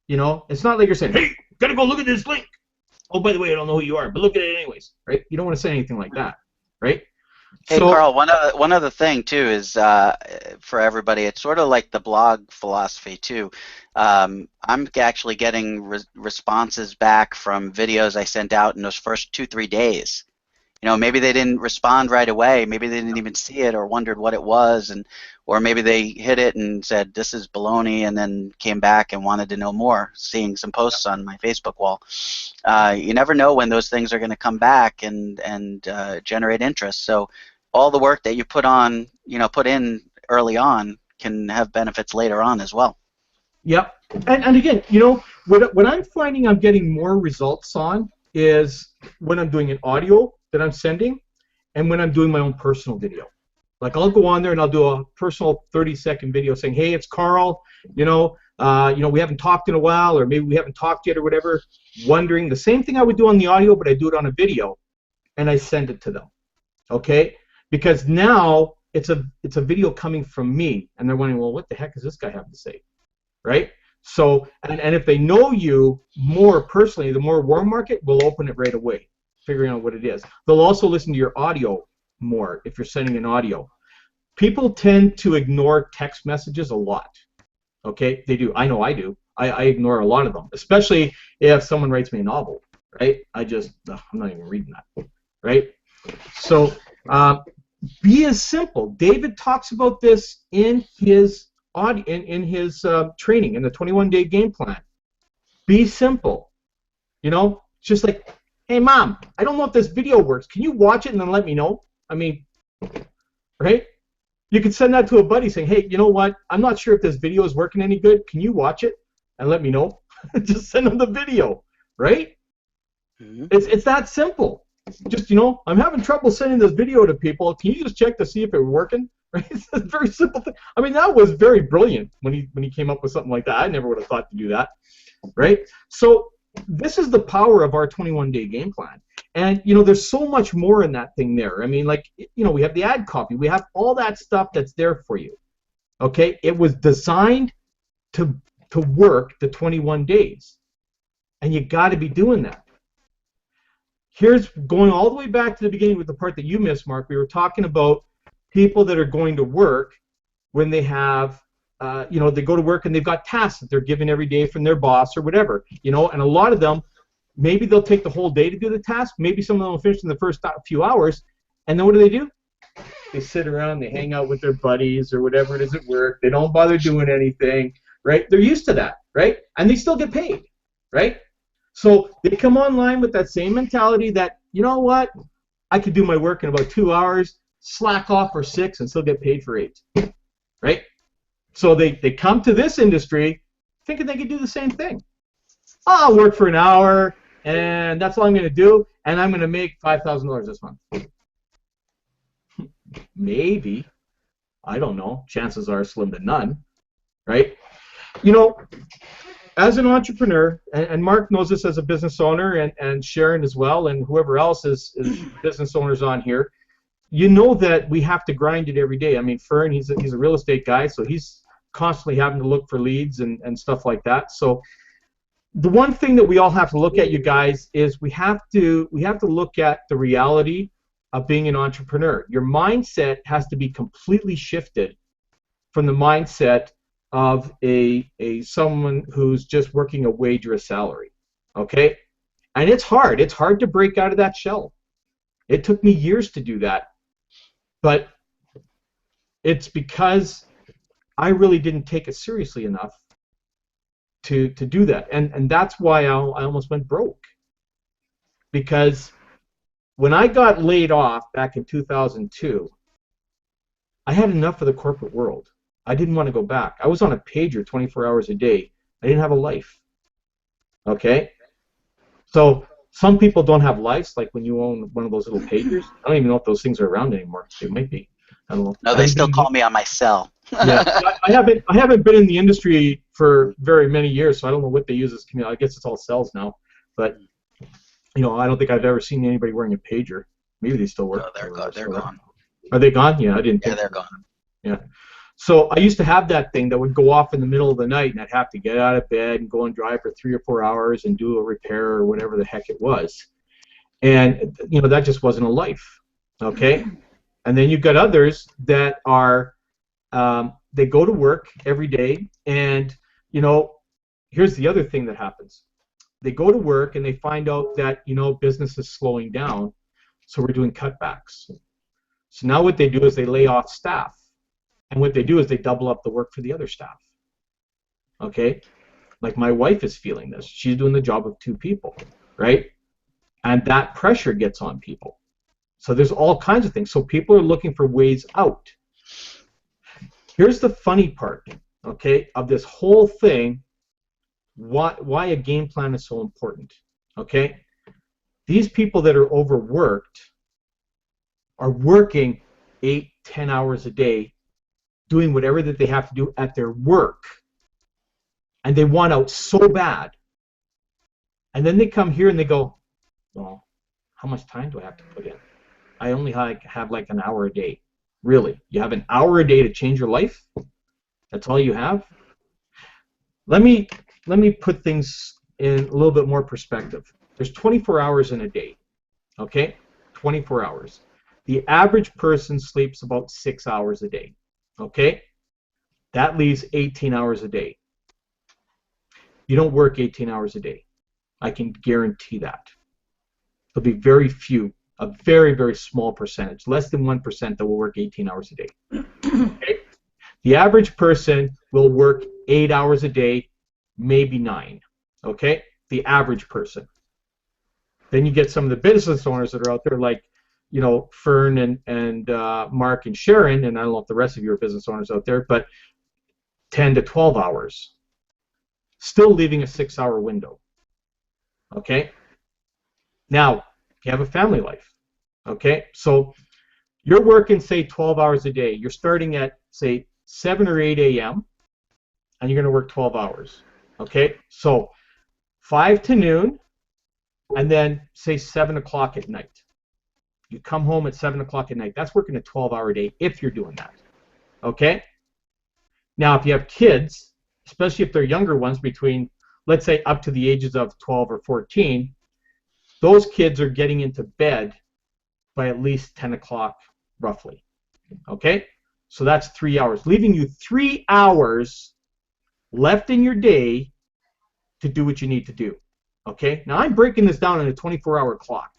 It's not like you're saying, hey, gotta go look at this link. Oh, by the way, I don't know who you are, but look at it anyways, right? You don't want to say anything like that, right? Hey, Carl, one other thing, too, is for everybody, it's sort of like the blog philosophy, too. I'm actually getting responses back from videos I sent out in those first 2-3 days. Maybe they didn't respond right away. Maybe they didn't even see it or wondered what it was, or maybe they hit it and said, this is baloney, and then came back and wanted to know more, seeing some posts on my Facebook wall. You never know when those things are going to come back and generate interest. So all the work that you put in early on can have benefits later on as well. Yep. And again, what I'm finding I'm getting more results on is when I'm doing an audio that I'm sending and when I'm doing my own personal video. Like I'll go on there and I'll do a personal 30-second video saying, hey, it's Carl, we haven't talked in a while, or maybe we haven't talked yet or whatever, wondering. The same thing I would do on the audio, but I do it on a video and I send it to them. Okay? Because now it's a video coming from me, and they're wondering, well, what the heck does this guy have to say, right? So, and if they know you more personally, the more warm market will open it right away, figuring out what it is. They'll also listen to your audio more if you're sending an audio. People tend to ignore text messages a lot. Okay, they do. I know I do. I ignore a lot of them, especially if someone writes me a novel, right? I'm not even reading that, right? So. Be as simple. David talks about this in his training in the 21-day game plan. Be simple. Just like, hey, Mom, I don't know if this video works. Can you watch it and then let me know? I mean, right? You could send that to a buddy saying, hey, you know what? I'm not sure if this video is working any good. Can you watch it and let me know? Just send them the video, right? Mm-hmm. It's that simple. Just, I'm having trouble sending this video to people. Can you just check to see if it's working? Right? It's a very simple thing. I mean, that was very brilliant when he came up with something like that. I never would have thought to do that, right? So this is the power of our 21-day game plan. And, there's so much more in that thing there. I mean, like, we have the ad copy. We have all that stuff that's there for you, okay? It was designed to work the 21 days. And you got to be doing that. Here's going all the way back to the beginning with the part that you missed, Mark. We were talking about people that are going to work when they have, they go to work and they've got tasks that they're given every day from their boss or whatever, and a lot of them maybe they'll take the whole day to do the task. Maybe some of them will finish in the first few hours. And then what do? They sit around, they hang out with their buddies or whatever it is at work. They don't bother doing anything, right? They're used to that, right? And they still get paid, right? So they come online with that same mentality that, you know what, I could do my work in about 2 hours, slack off for 6, and still get paid for 8, right? So they come to this industry thinking they could do the same thing. I'll work for an hour, and that's all I'm going to do, and I'm going to make $5,000 this month. Maybe. I don't know. Chances are slim to none, right? You know, as an entrepreneur, and Mark knows this as a business owner, and Sharon as well, and whoever else is business owners on here, you know that we have to grind it every day. I mean, Fern, he's a real estate guy, so he's constantly having to look for leads and stuff like that. So the one thing that we all have to look at, you guys, is we have to look at the reality of being an entrepreneur. Your mindset has to be completely shifted from the mindset of someone who's just working a wage or a salary. Okay? And it's hard. It's hard to break out of that shell. It took me years to do that. But it's because I really didn't take it seriously enough to do that. And that's why I almost went broke. Because when I got laid off back in 2002, I had enough of the corporate world. I didn't want to go back. I was on a pager 24 hours a day. I didn't have a life. Okay? So some people don't have lives, like when you own one of those little pagers. I don't even know if those things are around anymore. They might be. I don't know. No, they still call me on my cell. Yeah, I haven't been in the industry for very many years, so I don't know what they use as community. I guess it's all cells now, but you know, I don't think I've ever seen anybody wearing a pager. Maybe they still work. No, they're gone. Are they gone? Yeah, I didn't. Yeah, they're gone. Yeah. So I used to have that thing that would go off in the middle of the night, and I'd have to get out of bed and go and drive for 3 or 4 hours and do a repair or whatever the heck it was. And you know, that just wasn't a life. Okay. And then you've got others that are they go to work every day, and you know, here's the other thing that happens. They go to work and they find out that, you know, business is slowing down, so we're doing cutbacks. So now what they do is they lay off staff, and what they do is they double up the work for the other staff. Okay? Like my wife is feeling this. She's doing the job of 2 people, right? And that pressure gets on people. So there's all kinds of things. So people are looking for ways out. Here's the funny part, okay, of this whole thing, why a game plan is so important, okay? These people that are overworked are working 8-10 hours a day doing whatever that they have to do at their work, and they want out so bad. And then they come here and they go, well, how much time do I have to put in? I only have like an hour a day. Really? You have an hour a day to change your life? That's all you have? Let me put things in a little bit more perspective. There's 24 hours in a day, okay? 24 hours. The average person sleeps about 6 hours a day, okay? That leaves 18 hours a day. You don't work 18 hours a day. I can guarantee that. There'll be very few, a very, very small percentage, less than 1% that will work 18 hours a day. Okay? The average person will work 8 hours a day, maybe 9. Okay? The average person. Then you get some of the business owners that are out there, like, you know, Fern and Mark and Sharon, and I don't know if the rest of you are business owners out there, but 10 to 12 hours. Still leaving a 6-hour window. Okay? Now, you have a family life. Okay? So you're working, say, 12 hours a day. You're starting at, say, 7 or 8 a.m., and you're going to work 12 hours. Okay? So 5 to noon, and then, say, 7 o'clock at night. You come home at 7 o'clock at night. That's working a 12-hour day if you're doing that. Okay? Now, if you have kids, especially if they're younger ones between, let's say, up to the ages of 12 or 14, those kids are getting into bed by at least 10 o'clock, roughly. Okay? So that's 3 hours, leaving you 3 hours left in your day to do what you need to do. Okay? Now I'm breaking this down in a 24-hour clock.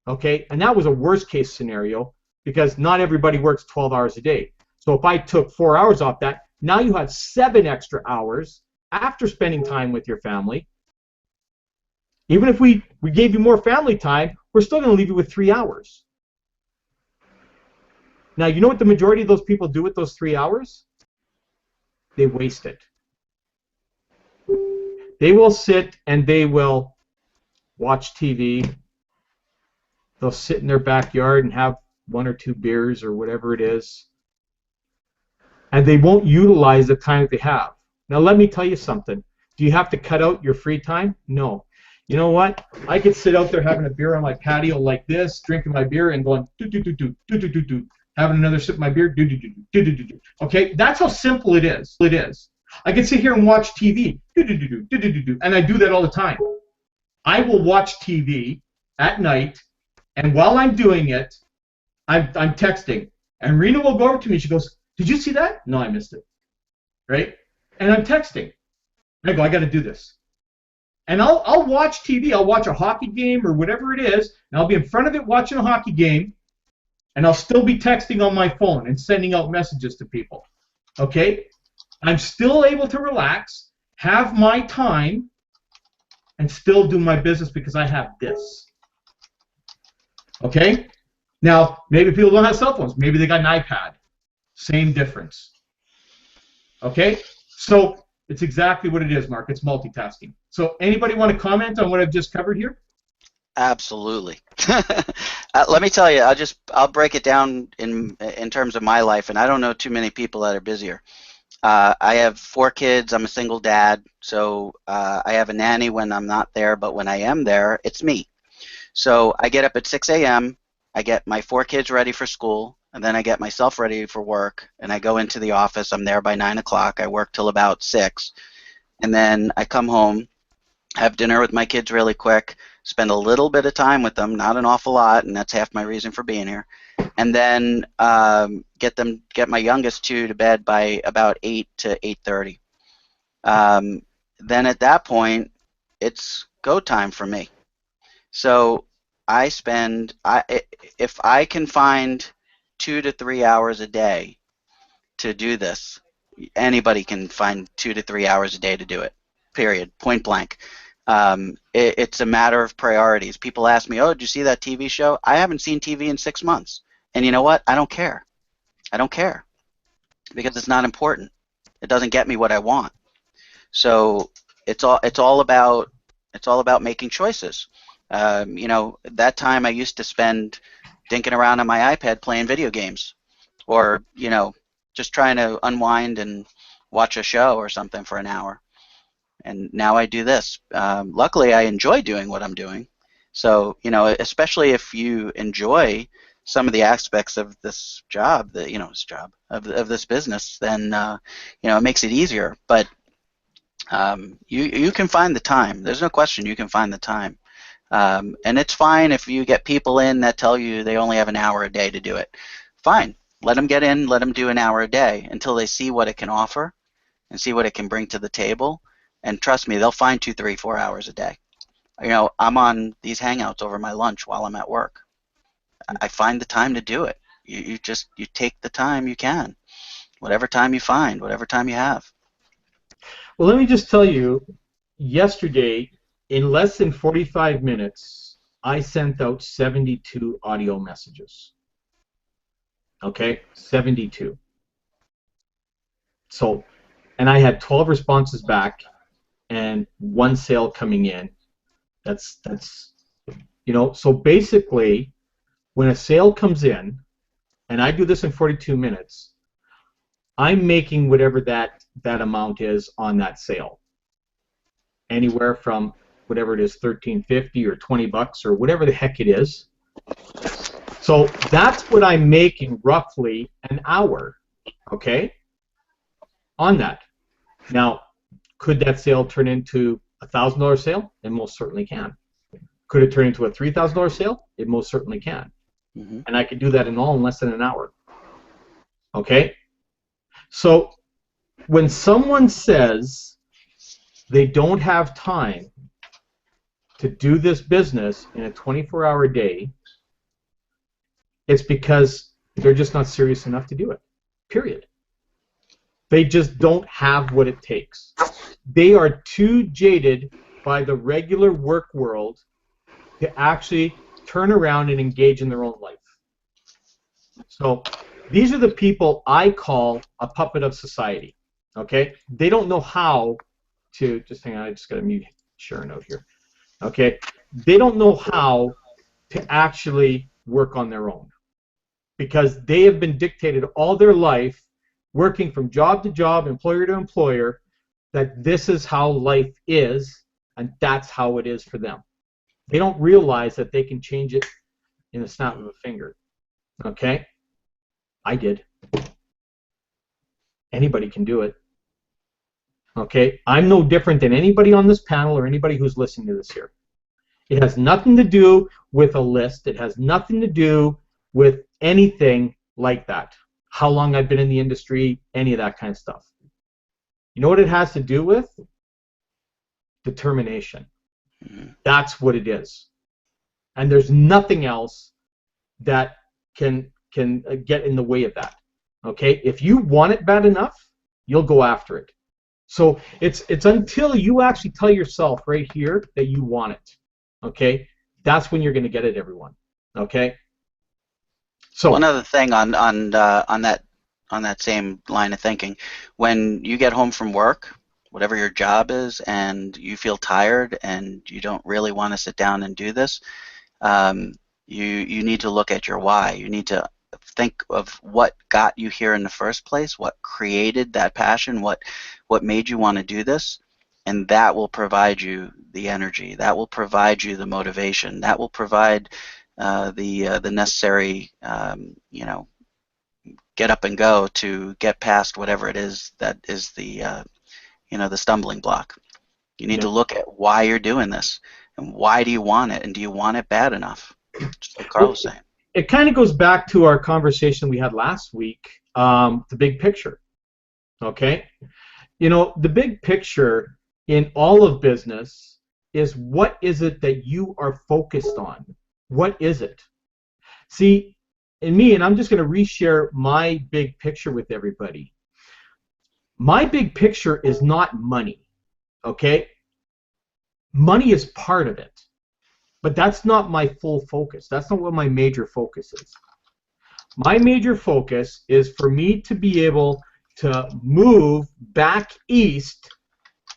Okay? And that was a worst-case scenario because not everybody works 12 hours a day. So if I took 4 hours off that, now you have 7 extra hours after spending time with your family. Even if we gave you more family time, we're still going to leave you with 3 hours. Now, you know what the majority of those people do with those 3 hours? They waste it. They will sit and they will watch TV. They'll sit in their backyard and have 1 or 2 beers or whatever it is. And they won't utilize the time that they have. Now, let me tell you something. Do you have to cut out your free time? No. You know what? I could sit out there having a beer on my patio like this, drinking my beer and going do-do-do-do, having another sip of my beer, do-do-do-do. Okay? That's how simple it is. It is. I can sit here and watch TV, do-do-do-do, and I do that all the time. I will watch TV at night, and while I'm doing it, I'm texting. And Rena will go over to me. She goes, "Did you see that?" "No, I missed it." Right? And I'm texting. And I go, "I got to do this." And I'll watch TV. I'll watch a hockey game or whatever it is, and I'll be in front of it watching a hockey game, and I'll still be texting on my phone and sending out messages to people. Okay? I'm still able to relax, have my time, and still do my business because I have this. Okay? Now, maybe people don't have cell phones. Maybe they got an iPad. Same difference. Okay? So it's exactly what it is, Mark. It's multitasking. So anybody want to comment on what I've just covered here? Absolutely. Let me tell you, I'll break it down in terms of my life, and I don't know too many people that are busier. I have 4 kids. I'm a single dad, so I have a nanny when I'm not there, but when I am there, it's me. So I get up at 6 a.m., I get my 4 kids ready for school, and then I get myself ready for work, and I go into the office. I'm there by 9 o'clock. I work till about 6, and then I come home, have dinner with my kids really quick, spend a little bit of time with them, not an awful lot, and that's half my reason for being here, and then get my youngest 2 to bed by about 8 to 8:30. Then at that point, it's go time for me. So I spend, if I can find 2 to 3 hours a day to do this, anybody can find 2 to 3 hours a day to do it, period, point blank. It's a matter of priorities. People ask me, "Oh, did you see that TV show?" I haven't seen TV in 6 months. And you know what? I don't care. I don't care because it's not important. It doesn't get me what I want. So it's all about making choices. You know, that time I used to spend dinking around on my iPad playing video games, or you know, just trying to unwind and watch a show or something for an hour. And now I do this. Luckily, I enjoy doing what I'm doing. So you know, especially if you enjoy some of the aspects of this job, of this business, then you know, it makes it easier. But you can find the time. There's no question you can find the time. And it's fine if you get people in that tell you they only have an hour a day to do it. Fine. Let them get in, let them do an hour a day until they see what it can offer and see what it can bring to the table. And trust me, they'll find 2, 3, 4 hours a day. You know, I'm on these hangouts over my lunch while I'm at work. I find the time to do it. You take the time you can. Whatever time you find, whatever time you have. Well, let me just tell you, yesterday, in less than 45 minutes, I sent out 72 audio messages. Okay? 72. So, and I had 12 responses back and 1 sale coming in. That's you know, so basically, when a sale comes in, and I do this in 42 minutes, I'm making whatever that amount is on that sale. Anywhere from whatever it is, $13.50 or $20 or whatever the heck it is. So that's what I'm making roughly an hour, okay, on that. Now, could that sale turn into a $1,000 sale? It most certainly can. Could it turn into a $3,000 sale? It most certainly can. Mm-hmm. And I could do that in less than an hour. Okay? So when someone says they don't have time, to do this business in a 24-hour day, it's because they're just not serious enough to do it. Period. They just don't have what it takes. They are too jaded by the regular work world to actually turn around and engage in their own life. So these are the people I call a puppet of society. Okay? They don't know how to, just hang on, I just got to mute Sharon out here. Okay? They don't know how to actually work on their own because they have been dictated all their life, working from job to job, employer to employer, that this is how life is, and that's how it is for them. They don't realize that they can change it in a snap of a finger. Okay? I did. Anybody can do it. Okay? I'm no different than anybody on this panel or anybody who's listening to this here. It has nothing to do with a list. It has nothing to do with anything like that. How long I've been in the industry, any of that kind of stuff. You know what it has to do with? Determination. That's what it is. And there's nothing else that can get in the way of that. Okay? If you want it bad enough, you'll go after it. So it's until you actually tell yourself right here that you want it. Okay? That's when you're going to get it, everyone. Okay? So one other thing on that same line of thinking, when you get home from work, whatever your job is, and you feel tired and you don't really want to sit down and do this, you need to look at your why. You need to think of what got you here in the first place, what created that passion, what made you want to do this, and that will provide you the energy. That will provide you the motivation. That will provide the necessary, get up and go to get past whatever it is that is the the stumbling block. You need to look at why you're doing this, and why do you want it, and do you want it bad enough? Just like Carl was saying. It kind of goes back to our conversation we had last week, the big picture. Okay? The big picture in all of business is, what is it that you are focused on? What is it? See, in me, and I'm just going to reshare my big picture with everybody. My big picture is not money, okay? Money is part of it, but that's not my full focus. That's not what my major focus is. My major focus is for me to be able to move back east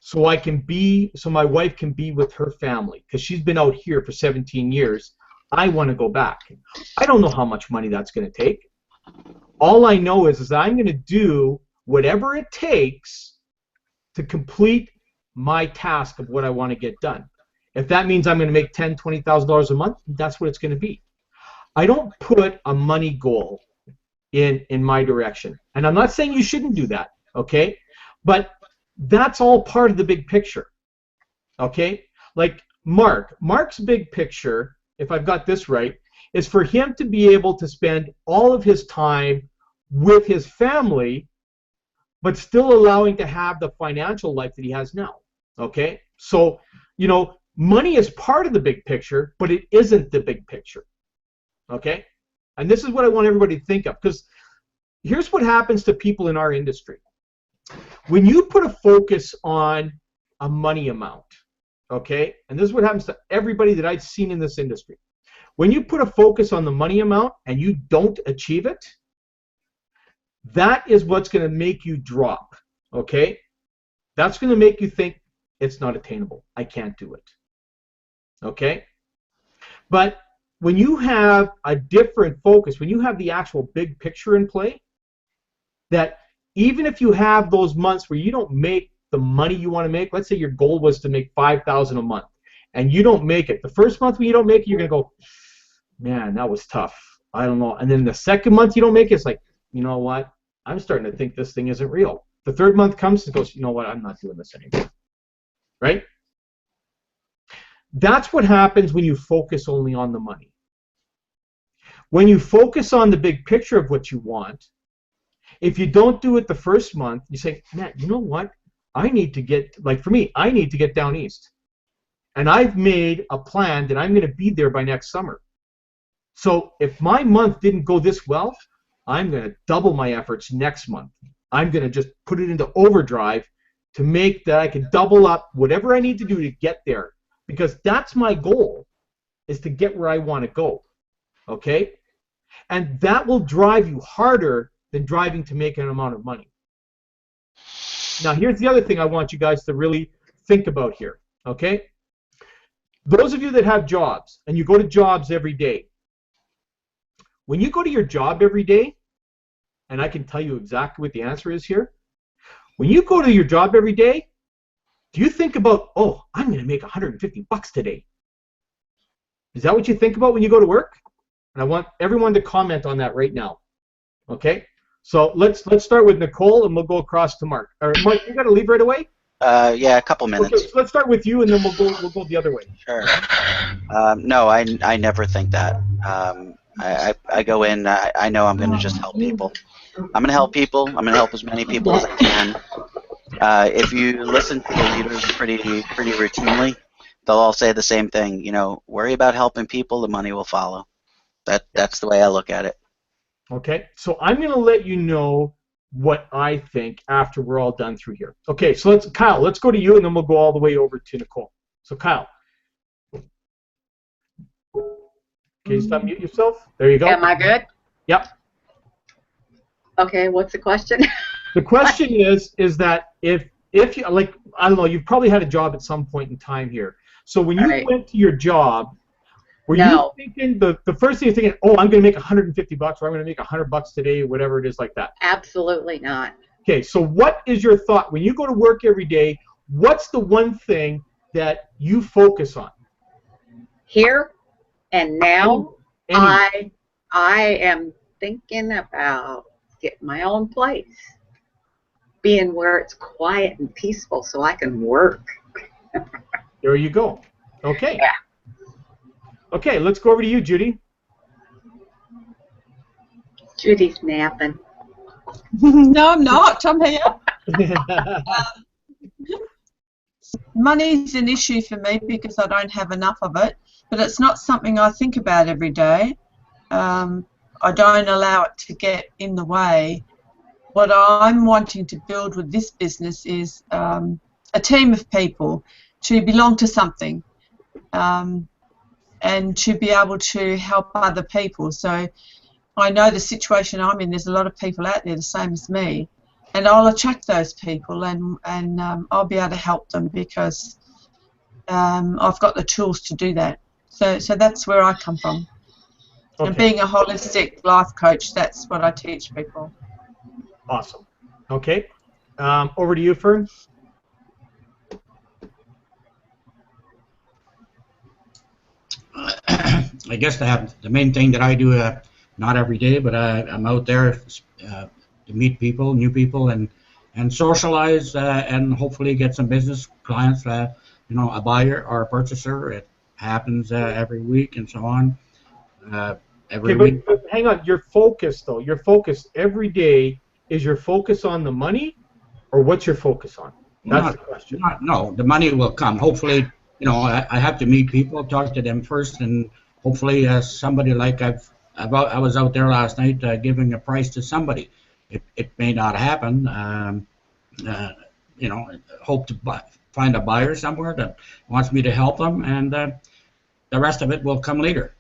so my wife can be with her family, because she's been out here for 17 years. I want to go back. I don't know how much money that's going to take. All I know is that I'm going to do whatever it takes to complete my task of what I want to get done. If that means I'm going to make $10,000, $20,000 a month, that's what it's going to be. I don't put a money goal in my direction. And I'm not saying you shouldn't do that, okay? But that's all part of the big picture, okay? Like Mark's big picture, if I've got this right, is for him to be able to spend all of his time with his family, but still allowing to have the financial life that he has now. Okay? So, money is part of the big picture, but it isn't the big picture. Okay? And this is what I want everybody to think of, because here's what happens to people in our industry. When you put a focus on a money amount, okay, and this is what happens to everybody that I've seen in this industry. When you put a focus on the money amount and you don't achieve it, that is what's going to make you drop, okay? That's going to make you think it's not attainable. I can't do it, okay? But when you have a different focus, when you have the actual big picture in play, that even if you have those months where you don't make the money you want to make, let's say your goal was to make $5,000 a month, and you don't make it. The first month when you don't make it, you're going to go, man, that was tough. I don't know. And then the second month you don't make it, it's like, you know what? I'm starting to think this thing isn't real. The third month comes and goes, you know what? I'm not doing this anymore. Right? That's what happens when you focus only on the money. When you focus on the big picture of what you want, if you don't do it the first month, you say, man, you know what? I need to get, like for me, I need to get down east. and I've made a plan that I'm going to be there by next summer. So if my month didn't go this well, I'm going to double my efforts next month. I'm going to just put it into overdrive to make that I can double up whatever I need to do to get there, because that's my goal, is to get where I want to go. Okay? And that will drive you harder than driving to make an amount of money. Now, here's the other thing I want you guys to really think about here. Okay? Those of you that have jobs, and you go to jobs every day, when you go to your job every day, and I can tell you exactly what the answer is here, when you go to your job every day, do you think about, oh, I'm going to make $150 today? Is that what you think about when you go to work? And I want everyone to comment on that right now. Okay? So let's start with Nicole, and we'll go across to Mark. All right, Mark, you got to leave right away? Yeah, a couple minutes. Okay, so let's start with you, and then we'll go the other way. Sure. No, I never think that. I go in, I know I'm going to just help people. I'm going to help people. I'm going to help as many people as I can. If you listen to the leaders pretty routinely, they'll all say the same thing. You know, worry about helping people, the money will follow. That's the way I look at it. Okay, so I'm going to let you know what I think after we're all done through here. Okay, so Kyle, let's go to you, and then we'll go all the way over to Nicole. So Kyle. Can you stop mute yourself? There you go. Am I good? Yep. Okay, what's the question? The question is that if you, like, I don't know, you've probably had a job at some point in time here. So when you went to your job, were you thinking, the first thing you're thinking, oh, I'm going to make $150, or I'm going to make $100 today, whatever it is like that? Absolutely not. Okay, so what is your thought? When you go to work every day, what's the one thing that you focus on? Here and now, I am thinking about getting my own place, being where it's quiet and peaceful so I can work. There you go. Okay. Yeah. Okay, let's go over to you, Judy. Judy's napping. No, I'm not. I'm here. Money's an issue for me because I don't have enough of it, but it's not something I think about every day. I don't allow it to get in the way. What I'm wanting to build with this business is a team of people to belong to something and to be able to help other people. So I know the situation I'm in, there's a lot of people out there the same as me, and I'll attract those people and I'll be able to help them because I've got the tools to do that. So that's where I come from. Okay. And being a holistic life coach, that's what I teach people. Awesome. Okay. Over to you, Fern. I guess the main thing that I do, not every day, but I'm out there to meet people, new people, and socialize, and hopefully get some business clients, you know, a buyer or a purchaser. It happens every week and so on. Every week. But hang on, your focus though, your focus every day, is your focus on the money, or what's your focus on? That's the question. No, the money will come. Hopefully, you know, I have to meet people, talk to them first, and hopefully somebody like I was out there last night giving a price to somebody. It may not happen. You know, hope to find a buyer somewhere that wants me to help them, and the rest of it will come later.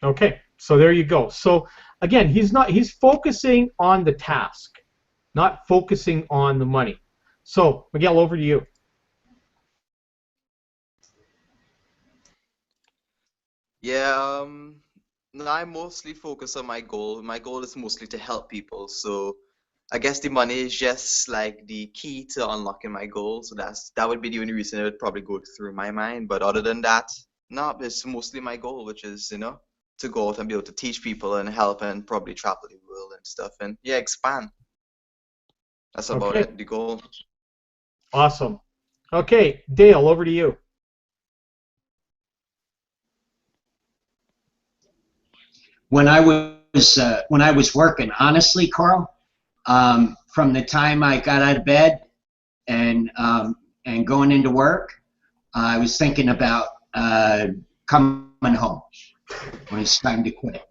Okay, so there you go. So again, he's focusing on the task, not focusing on the money. So Miguel, over to you. Yeah, no, I mostly focus on my goal. My goal is mostly to help people. So I guess the money is just like the key to unlocking my goal. So that would be the only reason it would probably go through my mind. But other than that, no, it's mostly my goal, which is, you know, to go out and be able to teach people and help and probably travel the world and stuff and yeah, expand. That's about it, the goal. Awesome. Okay, Dale, over to you. When I was working, honestly, Carl, from the time I got out of bed and going into work, I was thinking about coming home when it's time to quit.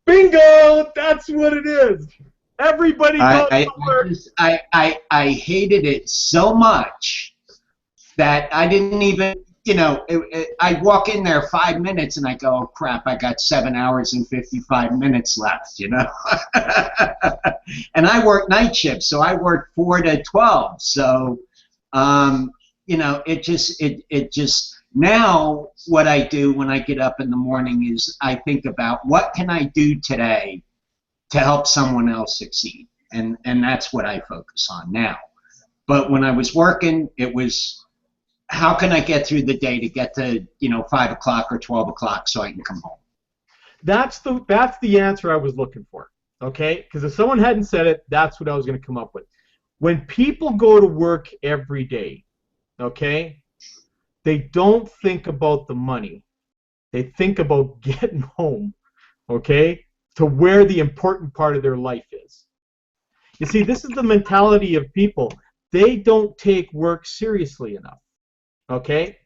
Bingo! That's what it is. Everybody goes to work. I hated it so much that I didn't even, you know, I'd walk in there 5 minutes and I go, oh crap, I got 7 hours and 55 minutes left, you know. And I work night shifts, so I work 4 to 12. So, you know, it just now what I do when I get up in the morning is I think about what can I do today to help someone else succeed, and that's what I focus on now. But when I was working, it was how can I get through the day to get to, you know, 5 o'clock or 12 o'clock so I can come home. That's the answer I was looking for. Okay, because if someone hadn't said it, that's what I was going to come up with. When people go to work every day, okay, they don't think about the money. They think about getting home, okay, to where the important part of their life is. You see, this is the mentality of people. They don't take work seriously enough, okay?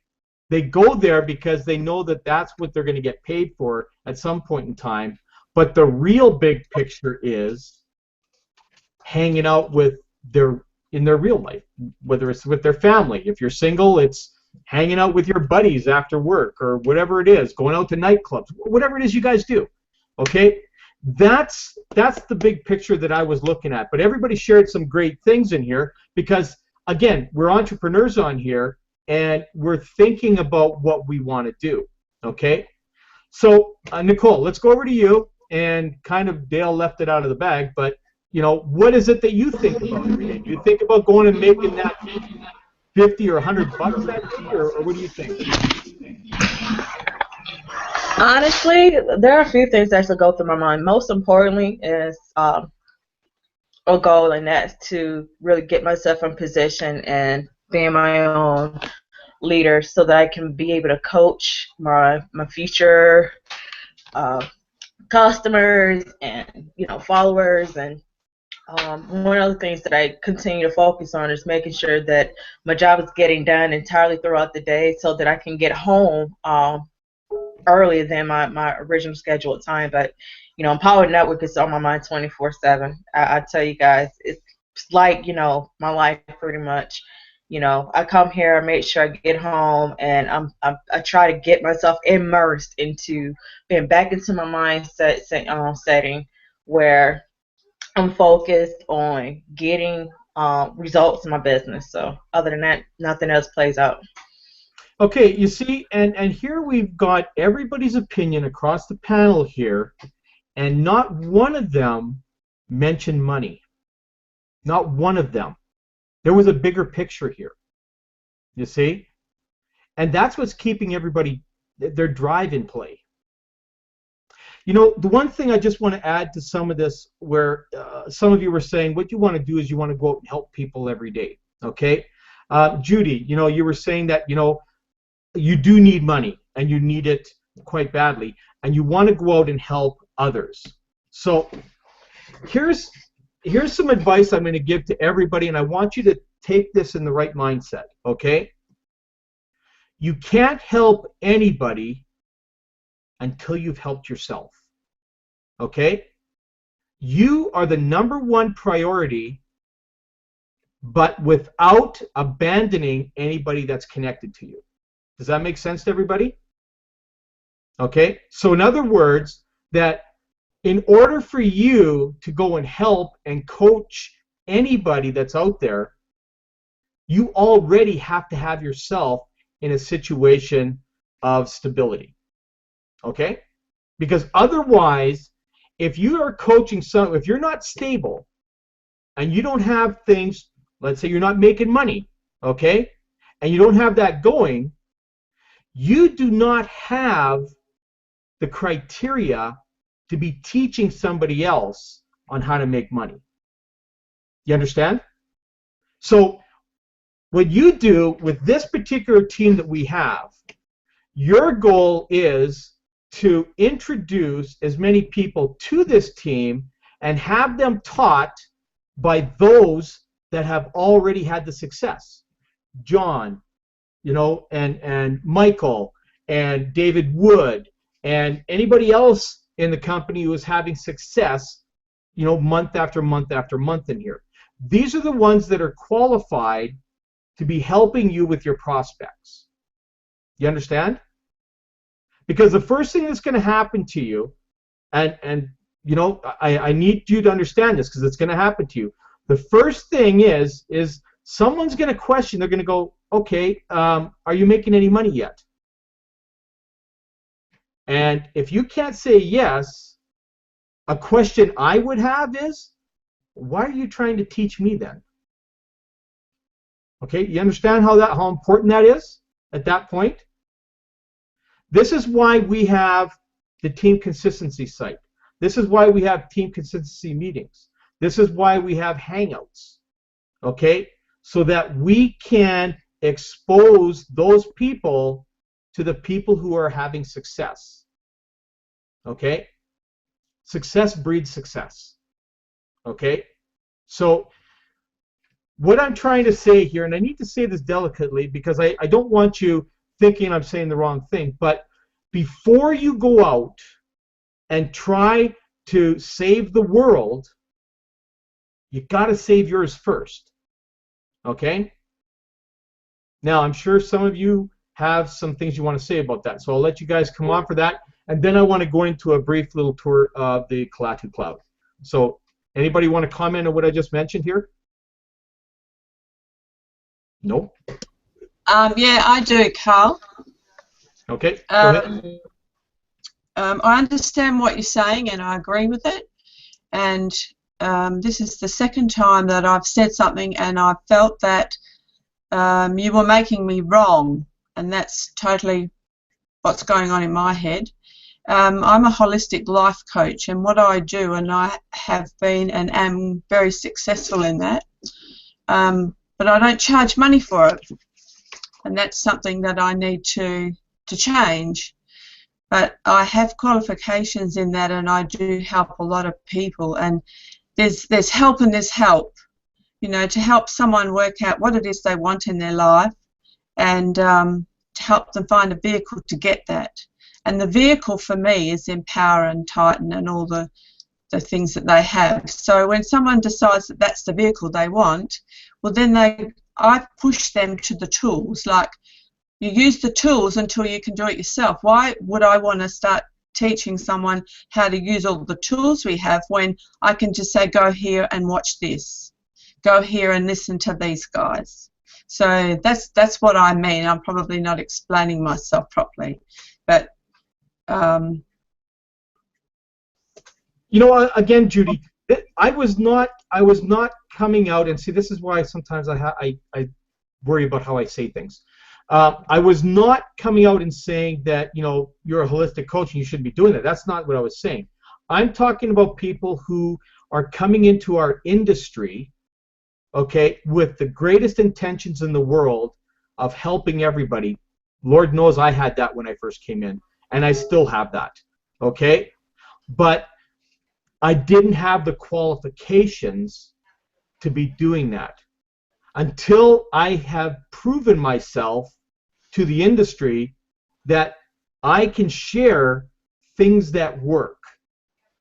They go there because they know that that's what they're going to get paid for at some point in time, but the real big picture is hanging out with in their real life, whether it's with their family. If you're single, it's hanging out with your buddies after work or whatever it is, going out to nightclubs, whatever it is you guys do, okay? That's the big picture that I was looking at. But everybody shared some great things in here because, again, we're entrepreneurs on here and we're thinking about what we want to do, okay? So, Nicole, let's go over to you, and kind of Dale left it out of the bag, but, you know, what is it that you think about every day? Do you think about going and making that 50 or 100 bucks that day, or what do you think? Honestly, there are a few things that should go through my mind. Most importantly is a goal, and that's to really get myself in position and being my own leader so that I can be able to coach my future customers and, you know, followers. And one of the things that I continue to focus on is making sure that my job is getting done entirely throughout the day so that I can get home earlier than my original scheduled time. But, you know, Empowered Network is on my mind 24/7. I tell you guys, it's like, you know, my life pretty much. You know, I come here, I make sure I get home, and I try to get myself immersed into being back into my mindset setting where I'm focused on getting results in my business. So other than that, nothing else plays out. Okay, you see, and here we've got everybody's opinion across the panel here, and not one of them mentioned money. Not one of them. There was a bigger picture here, you see? And that's what's keeping everybody, their drive in play. You know, the one thing I just want to add to some of this, where some of you were saying what you want to do is you want to go out and help people every day, okay? Judy, you know, you were saying that, you know, you do need money, and you need it quite badly, and you want to go out and help others. So here's some advice I'm going to give to everybody, and I want you to take this in the right mindset, okay? You can't help anybody until you've helped yourself, okay? You are the #1 priority, but without abandoning anybody that's connected to you. Does that make sense to everybody? Okay, so in other words, that in order for you to go and help and coach anybody that's out there, you already have to have yourself in a situation of stability. Okay? Because otherwise, if you are coaching someone, if you're not stable and you don't have things, let's say you're not making money, okay, and you don't have that going, you do not have the criteria to be teaching somebody else on how to make money. You understand? So what you do with this particular team that we have, your goal is to introduce as many people to this team and have them taught by those that have already had the success. John, you know, and Michael and David Wood and anybody else in the company who is having success, you know, month after month after month in here. These are the ones that are qualified to be helping you with your prospects. You understand? Because the first thing that's going to happen to you, and you know, I need you to understand this because it's going to happen to you. The first thing is someone's going to question. They're going to go, okay, are you making any money yet? And if you can't say yes, a question I would have is, why are you trying to teach me then? Okay, you understand how important that is at that point? This is why we have the team consistency site. This is why we have team consistency meetings. This is why we have hangouts. Okay, so that we can expose those people to the people who are having success. Okay? Success breeds success. Okay? So what I'm trying to say here, and I need to say this delicately because I don't want you thinking I'm saying the wrong thing, but before you go out and try to save the world, you got to save yours first. Okay? Now, I'm sure some of you have some things you want to say about that, so I'll let you guys come on for that, and then I want to go into a brief little tour of the Klaatu Cloud. So, anybody want to comment on what I just mentioned here? No? Yeah, I do, Carl. Okay, go ahead. I understand what you're saying, and I agree with it. And this is the second time that I've said something, and I felt that you were making me wrong, and that's totally what's going on in my head. I'm a holistic life coach, and what I do, and I have been and am very successful in that, but I don't charge money for it, and that's something that I need to change. But I have qualifications in that, and I do help a lot of people, and there's help and there's help, you know, to help someone work out what it is they want in their life, and to help them find a vehicle to get that. And the vehicle for me is Empower and Titan and all the things that they have. So when someone decides that that's the vehicle they want, well then I push them to the tools. Like, you use the tools until you can do it yourself. Why would I want to start teaching someone how to use all the tools we have when I can just say, go here and watch this, go here and listen to these guys? So that's what I mean. I'm probably not explaining myself properly, but you know, again, Judy, I was not coming out, and see, this is why sometimes I worry about how I say things. I was not coming out and saying that, you know, you're a holistic coach and you shouldn't be doing that. That's not what I was saying. I'm talking about people who are coming into our industry, okay, with the greatest intentions in the world of helping everybody. Lord knows I had that when I first came in, and I still have that, okay? But I didn't have the qualifications to be doing that until I have proven myself to the industry that I can share things that work,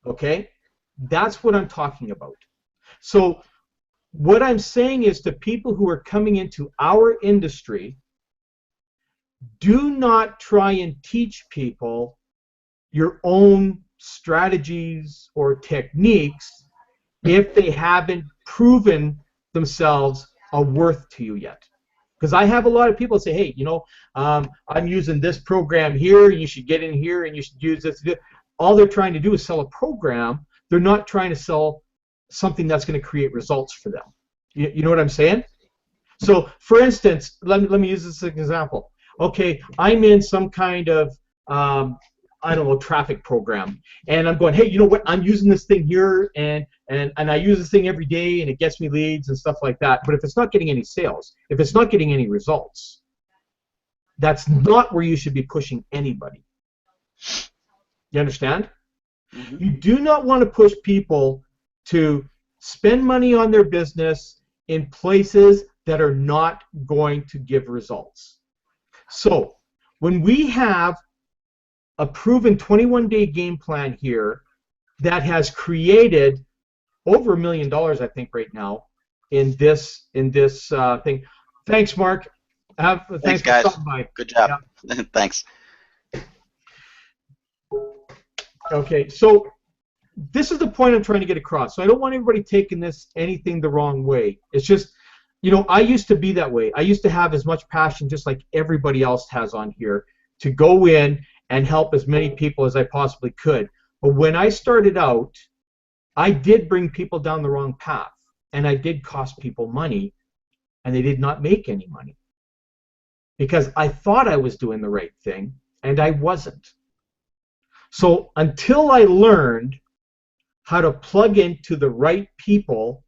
okay? That's what I'm talking about. So what I'm saying is to people who are coming into our industry, do not try and teach people your own strategies or techniques if they haven't proven themselves a worth to you yet. Because I have a lot of people say, hey, you know, I'm using this program here, and you should get in here, and you should use this. All they're trying to do is sell a program. They're not trying to sell something that's going to create results for them. You know what I'm saying? So, for instance, let me use this as an example. Okay, I'm in some kind of I don't know, traffic program, and I'm going, hey, you know what? I'm using this thing here, and I use this thing every day, and it gets me leads and stuff like that. But if it's not getting any sales, if it's not getting any results, that's not where you should be pushing anybody. You understand? Mm-hmm. You do not want to push people to spend money on their business in places that are not going to give results. So when we have a proven 21-day game plan here that has created over $1 million, I think, right now in this thing. Thanks, Mark. Thanks guys. for stopping by. Good job. Yeah. Thanks. Okay, so this is the point I'm trying to get across. So I don't want everybody taking anything the wrong way. It's just, I used to be that way. I used to have as much passion just like everybody else has on here to go in and help as many people as I possibly could. But when I started out, I did bring people down the wrong path, and I did cost people money, and they did not make any money because I thought I was doing the right thing, and I wasn't. So until I learned how to plug into the right people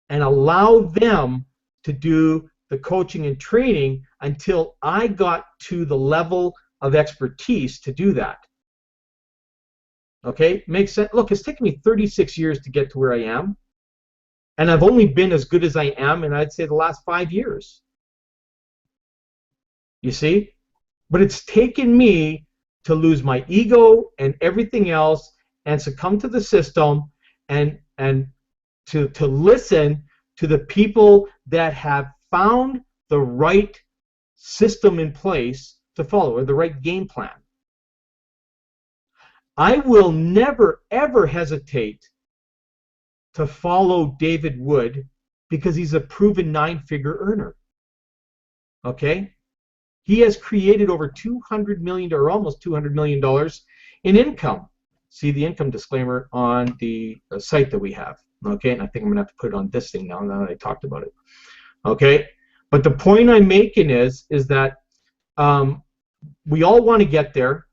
and allow them to do the coaching and training until I got to the level of expertise to do that. Okay, makes sense. Look, it's taken me 36 years to get to where I am, and I've only been as good as I am in, I'd say, the last 5 years. You see? But it's taken me to lose my ego and everything else and succumb to the system and to listen to the people that have found the right system in place to follow, or the right game plan. I will never, ever hesitate to follow David Wood because he's a proven 9-figure earner. Okay? He has created over $200 million, or almost $200 million in income. See the income disclaimer on the site that we have. Okay? And I think I'm going to have to put it on this thing now that I talked about it. Okay? But the point I'm making is that we all want to get there,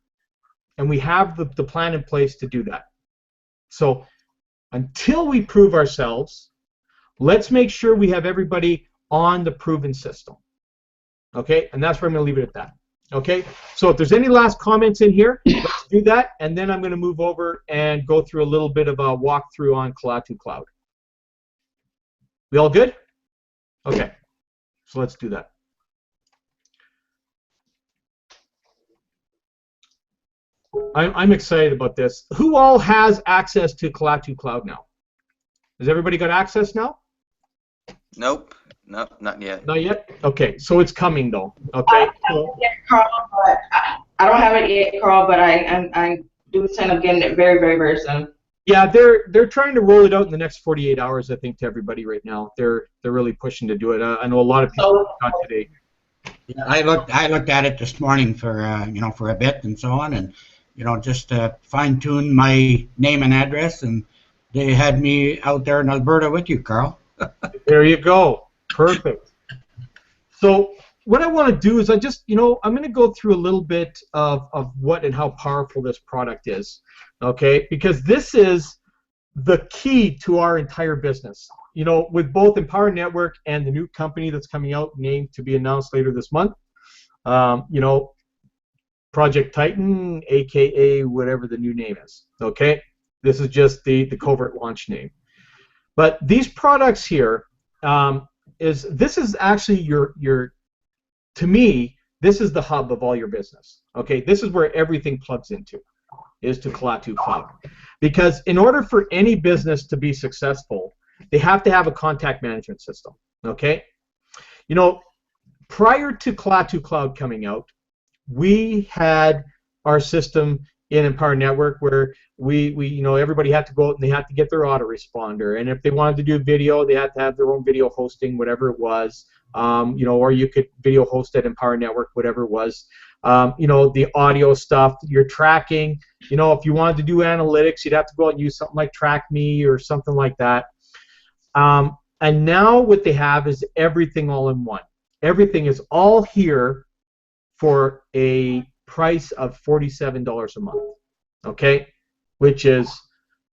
and we have the plan in place to do that. So until we prove ourselves, let's make sure we have everybody on the proven system. Okay? And that's where I'm going to leave it at that. Okay? So if there's any last comments in here, let's do that, and then I'm going to move over and go through a little bit of a walkthrough on Klaatu Cloud. We all good? Okay. So let's do that. I'm excited about this. Who all has access to Klaatu Cloud now? Has everybody got access now? Nope. No, not yet. Not yet? Okay, so it's coming though. Okay. I don't have it yet, Carl, but I do plan on getting it very, very, very soon. Yeah, they're trying to roll it out in the next 48 hours, I think, to everybody right now. They're really pushing to do it. I know a lot of people got today. Yeah, I looked at it this morning for for a bit and so on, and just to fine-tune my name and address, and they had me out there in Alberta with you, Carl. There you go. Perfect. So what I want to do is I'm going to go through a little bit of what and how powerful this product is, okay? Because this is the key to our entire business. With both Empower Network and the new company that's coming out, named to be announced later this month, Project Titan, aka whatever the new name is, okay? This is just the covert launch name. But these products here, this is actually to me, this is the hub of all your business, okay? This is where everything plugs into, is to Klaatu Cloud. Because in order for any business to be successful, they have to have a contact management system, okay? Prior to Klaatu Cloud coming out, we had our system in Empower Network where everybody had to go out and they had to get their autoresponder, and if they wanted to do video, they had to have their own video hosting, whatever it was, or you could video host at Empower Network, whatever it was. The audio stuff, your tracking, if you wanted to do analytics, you'd have to go out and use something like TrackMe or something like that. And now what they have is everything all in one. Everything is all here for a price of $47 a month, okay? Which is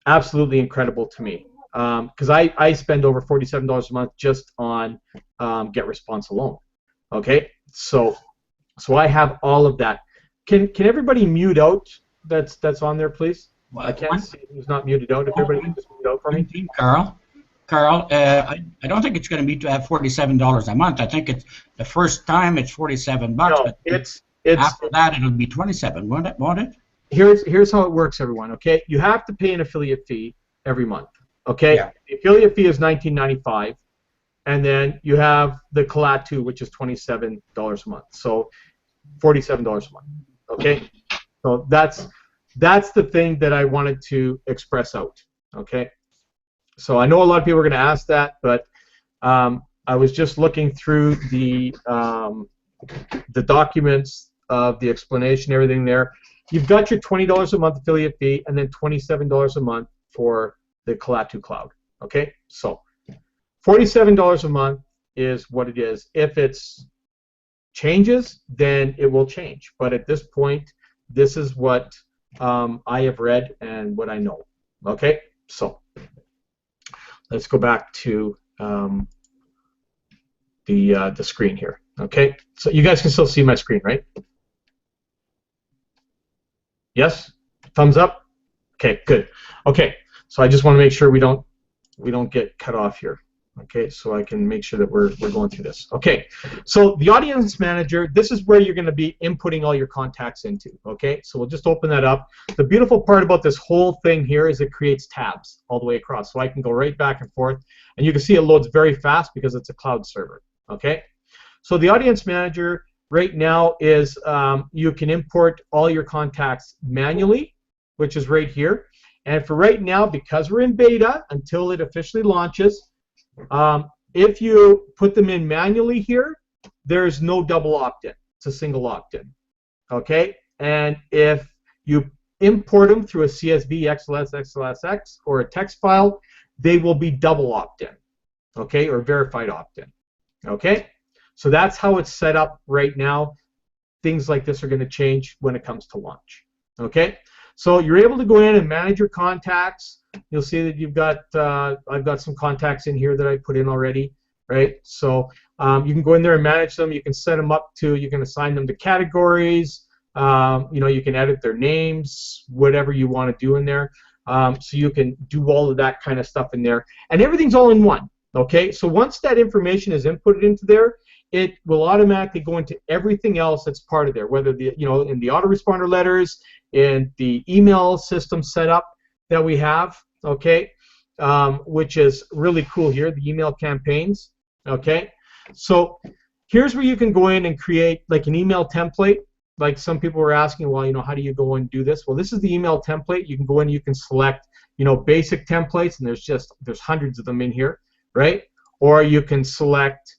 absolutely incredible to me, because I spend over $47 a month just on GetResponse alone, okay? So I have all of that. Can everybody mute out that's on there, please? I can't see who's not muted out. If everybody can just mute out for me. Carl? Carl, I don't think it's going to be $47 a month. I think it's the first time it's $47, No, but it's after that it'll be 27, won't it? Here's how it works, everyone. Okay, you have to pay an affiliate fee every month. Okay, Yeah. the affiliate fee is $19.95, and then you have the Collat 2, which is $27 a month. So $47 a month. Okay, so that's the thing that I wanted to express out. Okay, so I know a lot of people are going to ask that, but I was just looking through the documents of the explanation, everything there. You've got your $20 a month affiliate fee, and then $27 a month for the Collat 2 Cloud. Okay, so $47 a month is what it is. If it's changes, then it will change. But at this point, this is what I have read and what I know. Okay, so let's go back to the screen here. Okay, so you guys can still see my screen, right? Yes? Thumbs up? Okay, good. Okay, so I just want to make sure we don't get cut off here. Okay, so I can make sure that we're going through this. Okay, so the Audience Manager, this is where you're going to be inputting all your contacts into. Okay, so we'll just open that up. The beautiful part about this whole thing here is it creates tabs all the way across, so I can go right back and forth, and you can see it loads very fast because it's a cloud server. Okay, so the Audience Manager right now is you can import all your contacts manually, which is right here. And for right now, because we're in beta until it officially launches, if you put them in manually here, there's no double opt-in. It's a single opt-in. Okay? And if you import them through a CSV, XLS, XLSX, or a text file, they will be double opt-in. Okay? Or verified opt-in. Okay? So that's how it's set up right now. Things like this are going to change when it comes to launch. Okay? So you're able to go in and manage your contacts. You'll see that you've got, I've got some contacts in here that I put in already, right? So you can go in there and manage them. You can set them up to, you can assign them to categories. You know, you can edit their names, whatever you want to do in there. So you can do all of that kind of stuff in there. And everything's all in one, okay? So once that information is inputted into there, it will automatically go into everything else that's part of there, whether the, you know, in the autoresponder letters, in the email system setup that we have, okay, which is really cool here, the email campaigns, okay. So here's where you can go in and create like an email template. Like some people were asking, well, you know, how do you go and do this? Well, this is the email template. You can go in, you can select, you know, basic templates, and there's hundreds of them in here, right? Or you can select,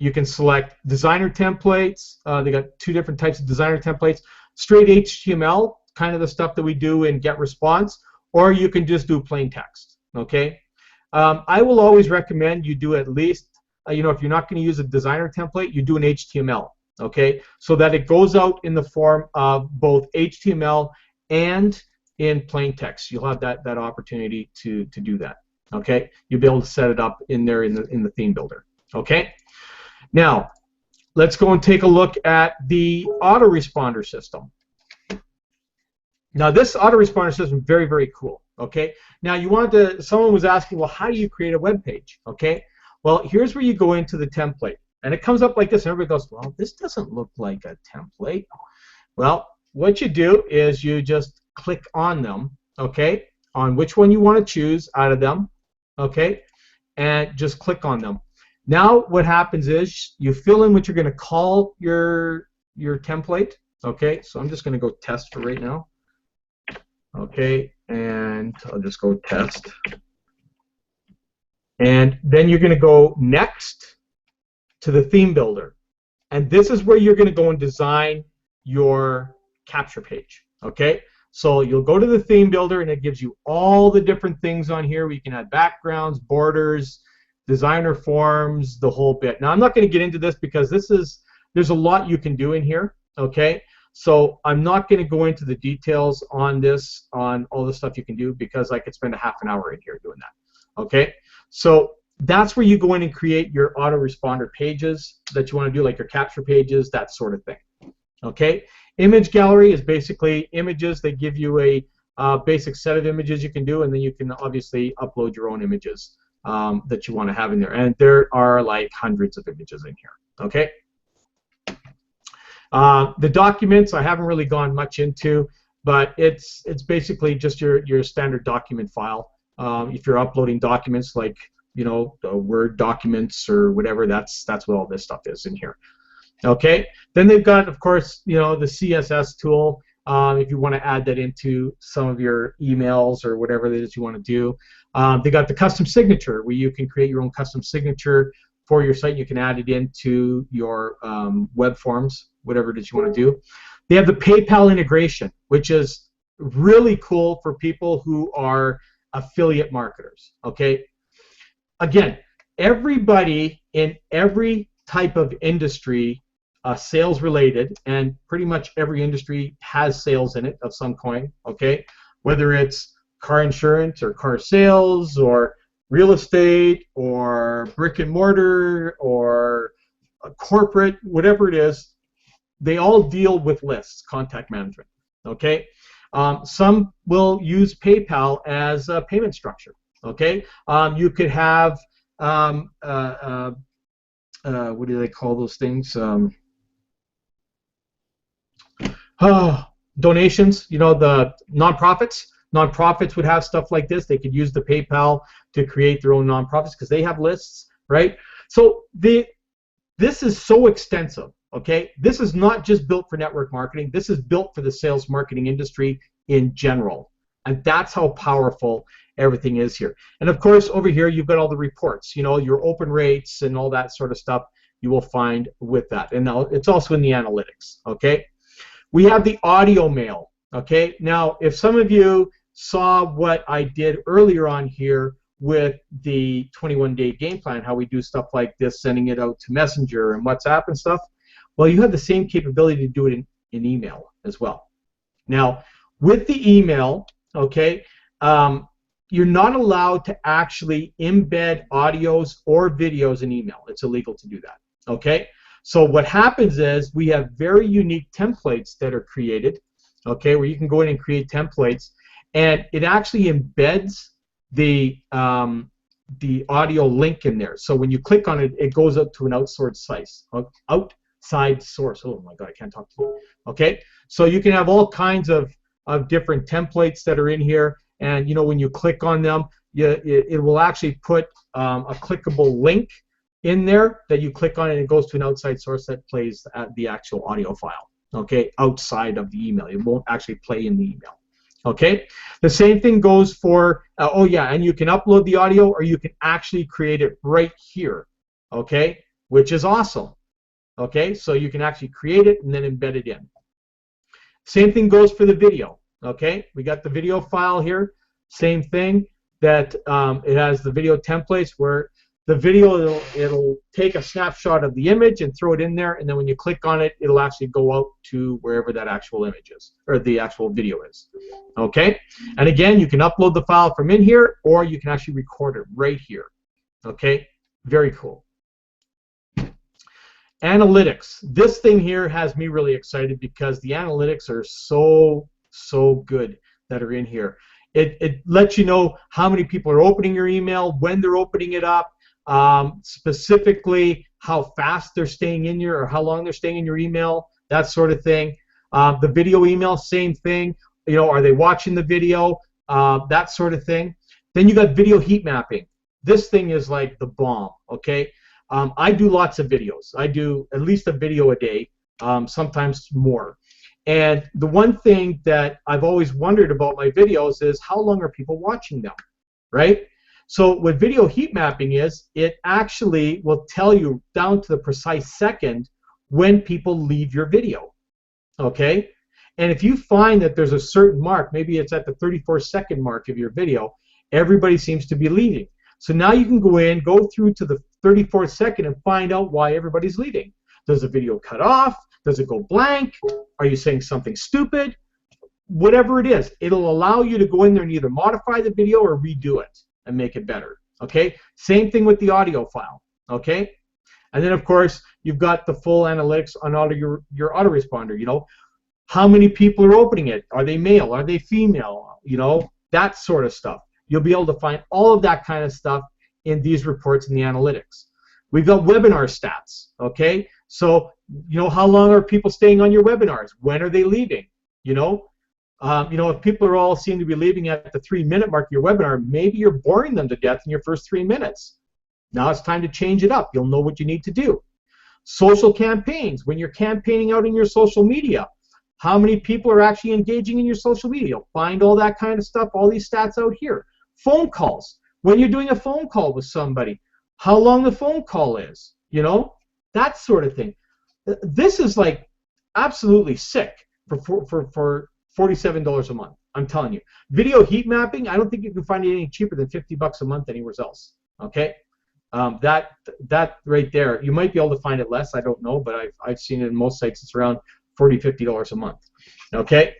you can select designer templates. They got two different types of designer templates. Straight HTML, kind of the stuff that we do in GetResponse, or you can just do plain text, okay? I will always recommend you do at least, you know, if you're not going to use a designer template, you do an HTML, okay? So that it goes out in the form of both HTML and in plain text. You'll have that opportunity to do that, okay? You'll be able to set it up in there in the theme builder, okay? Now, let's go and take a look at the autoresponder system. Now, this autoresponder system is very, very cool, okay? Now, you wanted to, someone was asking, well, how do you create a web page, okay? Well, here's where you go into the template, and it comes up like this, and everybody goes, well, this doesn't look like a template. Well, what you do is you just click on them, okay, on which one you want to choose out of them, okay, and just click on them. Now what happens is you fill in what you're going to call your template, okay, so I'm just going to go test for right now, okay, and I'll just go test. And then you're going to go next to the theme builder, and this is where you're going to go and design your capture page, okay? So you'll go to the theme builder, and it gives you all the different things on here. We can add backgrounds, borders, designer forms, the whole bit. Now I'm not going to get into this because there's a lot you can do in here, okay? So I'm not going to go into the details on this, on all the stuff you can do, because I could spend a half an hour in here doing that, okay? So that's where you go in and create your autoresponder pages that you want to do, like your capture pages, that sort of thing, okay? Image gallery is basically images that give you basic set of images you can do, and then you can obviously upload your own images that you want to have in there. And there are like hundreds of images in here. Okay. The documents I haven't really gone much into, but it's basically just your standard document file. If you're uploading documents like Word documents or whatever, that's what all this stuff is in here. Okay. Then they've got, of course, the CSS tool. If you want to add that into some of your emails or whatever it is you want to do. They got the custom signature where you can create your own custom signature for your site. You can add it into your web forms, whatever it is you want to do. They have the PayPal integration, which is really cool for people who are affiliate marketers. Okay. Again, everybody in every type of industry, sales related, and pretty much every industry has sales in it of some kind. Okay, whether it's car insurance or car sales or real estate or brick and mortar or corporate, whatever it is, they all deal with lists, contact management. Okay, some will use PayPal as a payment structure. Okay, you could have what do they call those things? Donations. The nonprofits. Nonprofits would have stuff like this. They could use the PayPal to create their own nonprofits because they have lists, right? So this is so extensive. Okay, this is not just built for network marketing. This is built for the sales marketing industry in general, and that's how powerful everything is here. And of course, over here you've got all the reports. Your open rates and all that sort of stuff you will find with that. And now it's also in the analytics. Okay, we have the audio mail. Okay, now if some of you saw what I did earlier on here with the 21-day game plan, how we do stuff like this, sending it out to Messenger and WhatsApp and stuff, well, you have the same capability to do it in email as well. Now, with the email, okay, you're not allowed to actually embed audios or videos in email. It's illegal to do that. Okay, so what happens is we have very unique templates that are created, okay, where you can go in and create templates, and it actually embeds the audio link in there. So when you click on it, it goes out to an outside source. Oh my God, I can't talk to you. Okay, so you can have all kinds of different templates that are in here, and when you click on them, it will actually put a clickable link in there that you click on, and it goes to an outside source that plays the actual audio file. Okay, outside of the email, it won't actually play in the email. Okay, the same thing goes for oh yeah, and you can upload the audio, or you can actually create it right here. Okay, which is awesome. Okay, so you can actually create it and then embed it in. Same thing goes for the video. Okay, we got the video file here. Same thing, that it has the video templates where the video, it'll take a snapshot of the image and throw it in there, and then when you click on it, it'll actually go out to wherever that actual image is, or the actual video is. Okay, and again, you can upload the file from in here, or you can actually record it right here. Okay, very cool. Analytics. This thing here has me really excited because the analytics are so good that are in here. It lets you know how many people are opening your email, when they're opening it up, specifically how fast they're staying in your, or how long they're staying in your email, that sort of thing. The video email, same thing. Are they watching the video? That sort of thing. Then you got video heat mapping. This thing is like the bomb. Okay. I do lots of videos. I do at least a video a day, sometimes more. And the one thing that I've always wondered about my videos is how long are people watching them, right? So what video heat mapping is, it actually will tell you down to the precise second when people leave your video, okay? And if you find that there's a certain mark, maybe it's at the 34-second mark of your video, everybody seems to be leaving. So now you can go in, go through to the 34th second and find out why everybody's leaving. Does the video cut off? Does it go blank? Are you saying something stupid? Whatever it is, it'll allow you to go in there and either modify the video or redo it and make it better. Okay? Same thing with the audio file. Okay? And then of course you've got the full analytics on all of your autoresponder. How many people are opening it? Are they male? Are they female? You know, that sort of stuff. You'll be able to find all of that kind of stuff in these reports in the analytics. We've got webinar stats, okay? So, you know, how long are people staying on your webinars? When are they leaving? You know, if people are all seem to be leaving at the 3-minute mark of your webinar, maybe you're boring them to death in your first 3 minutes. Now it's time to change it up. You'll know what you need to do. Social campaigns. When you're campaigning out in your social media, how many people are actually engaging in your social media? You'll find all that kind of stuff, all these stats out here. Phone calls. When you're doing a phone call with somebody, how long the phone call is, you know, that sort of thing. This is like absolutely sick for $47 a month. I'm telling you. Video heat mapping, I don't think you can find it any cheaper than $50 a month anywhere else. Okay, that right there, you might be able to find it less. I don't know, but I've seen it in most sites. It's around $40, $50 a month. Okay,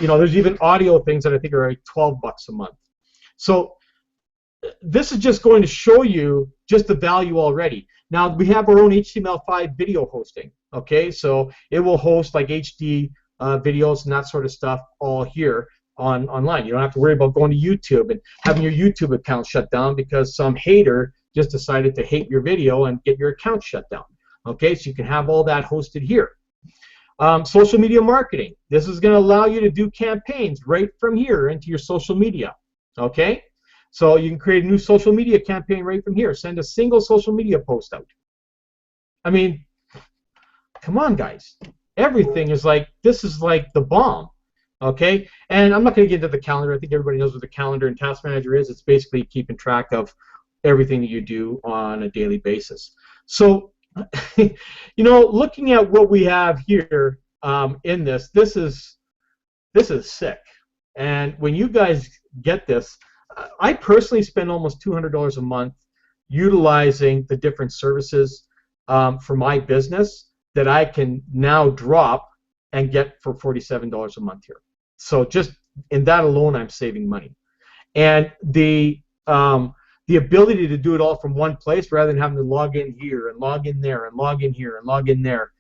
you know, there's even audio things that I think are like $12 a month. So this is just going to show you just the value already. Now we have our own HTML5 video hosting. Okay, so it will host like HD videos and that sort of stuff all here online. You don't have to worry about going to YouTube and having your YouTube account shut down because some hater just decided to hate your video and get your account shut down. Okay, so you can have all that hosted here. Social media marketing. This is going to allow you to do campaigns right from here into your social media. Okay, so you can create a new social media campaign right from here. Send a single social media post out. I mean, come on, guys. Everything is like, this is like the bomb. Okay, and I'm not going to get into the calendar. I think everybody knows what the calendar and task manager is. It's basically keeping track of everything that you do on a daily basis. So, you know, looking at what we have here in this is sick. And when you guys get this, I personally spend almost $200 a month utilizing the different services for my business that I can now drop and get for $47 a month here. So just in that alone, I'm saving money. And the ability to do it all from one place rather than having to log in here and log in there and log in here and log in there,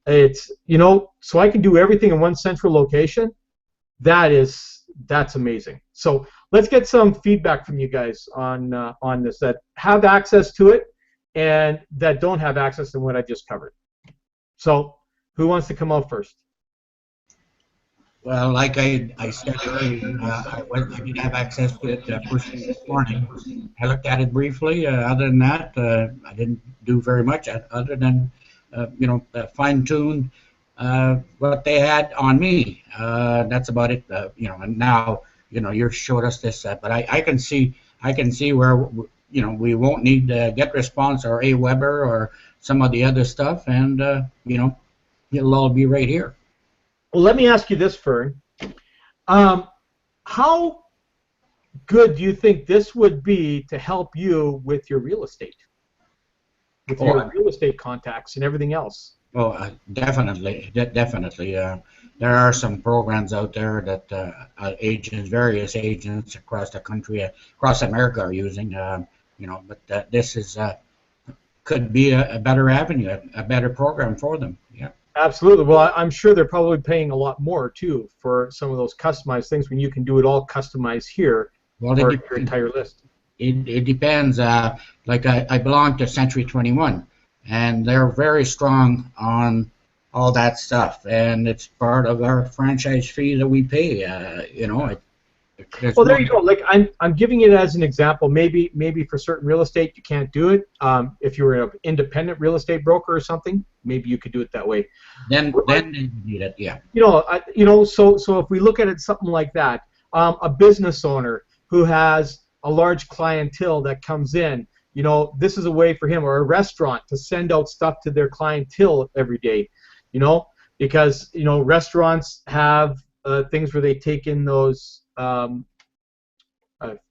it's, you know, so I can do everything in one central location. That's amazing. So let's get some feedback from you guys on this that have access to it and that don't have access to what I just covered. So who wants to come out first? Well, like I said earlier, I did have access to it first thing this morning. I looked at it briefly. Other than that, I didn't do very much other than, you know, fine-tune what they had on me. That's about it. You know, and now, you know, you showed us this, but I can see where, you know, we won't need GetResponse or Aweber or some of the other stuff, and you know, it'll all be right here. Well, let me ask you this, Fern. How good do you think this would be to help you with your real estate, with your real estate contacts and everything else? Oh, definitely. There are some programs out there that various agents across the country, across America, are using. You know, but this is could be a better avenue, a better program for them. Yeah. Absolutely. Well, I'm sure they're probably paying a lot more too for some of those customized things when you can do it all customized here for your entire list. It depends. Like I belong to Century 21, and they're very strong on all that stuff, and it's part of our franchise fee that we pay. You know. Well, there you go. Like I'm giving it as an example. Maybe for certain real estate you can't do it. If you were an independent real estate broker or something, maybe you could do it that way. Then you need it, yeah. You know, so if we look at it something like that, a business owner who has a large clientele that comes in, you know, this is a way for him, or a restaurant, to send out stuff to their clientele every day. You know, because you know restaurants have things where they take in those. I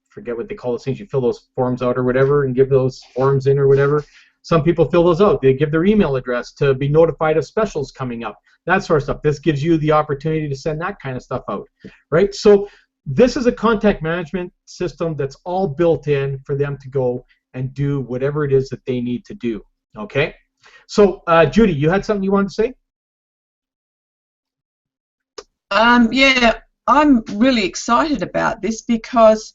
forget what they call those things. You fill those forms out or whatever and give those forms in or whatever. Some people fill those out. They give their email address to be notified of specials coming up, that sort of stuff. This gives you the opportunity to send that kind of stuff out, right? So this is a contact management system that's all built in for them to go and do whatever it is that they need to do, okay? So, Judy, you had something you wanted to say? Yeah, I'm really excited about this because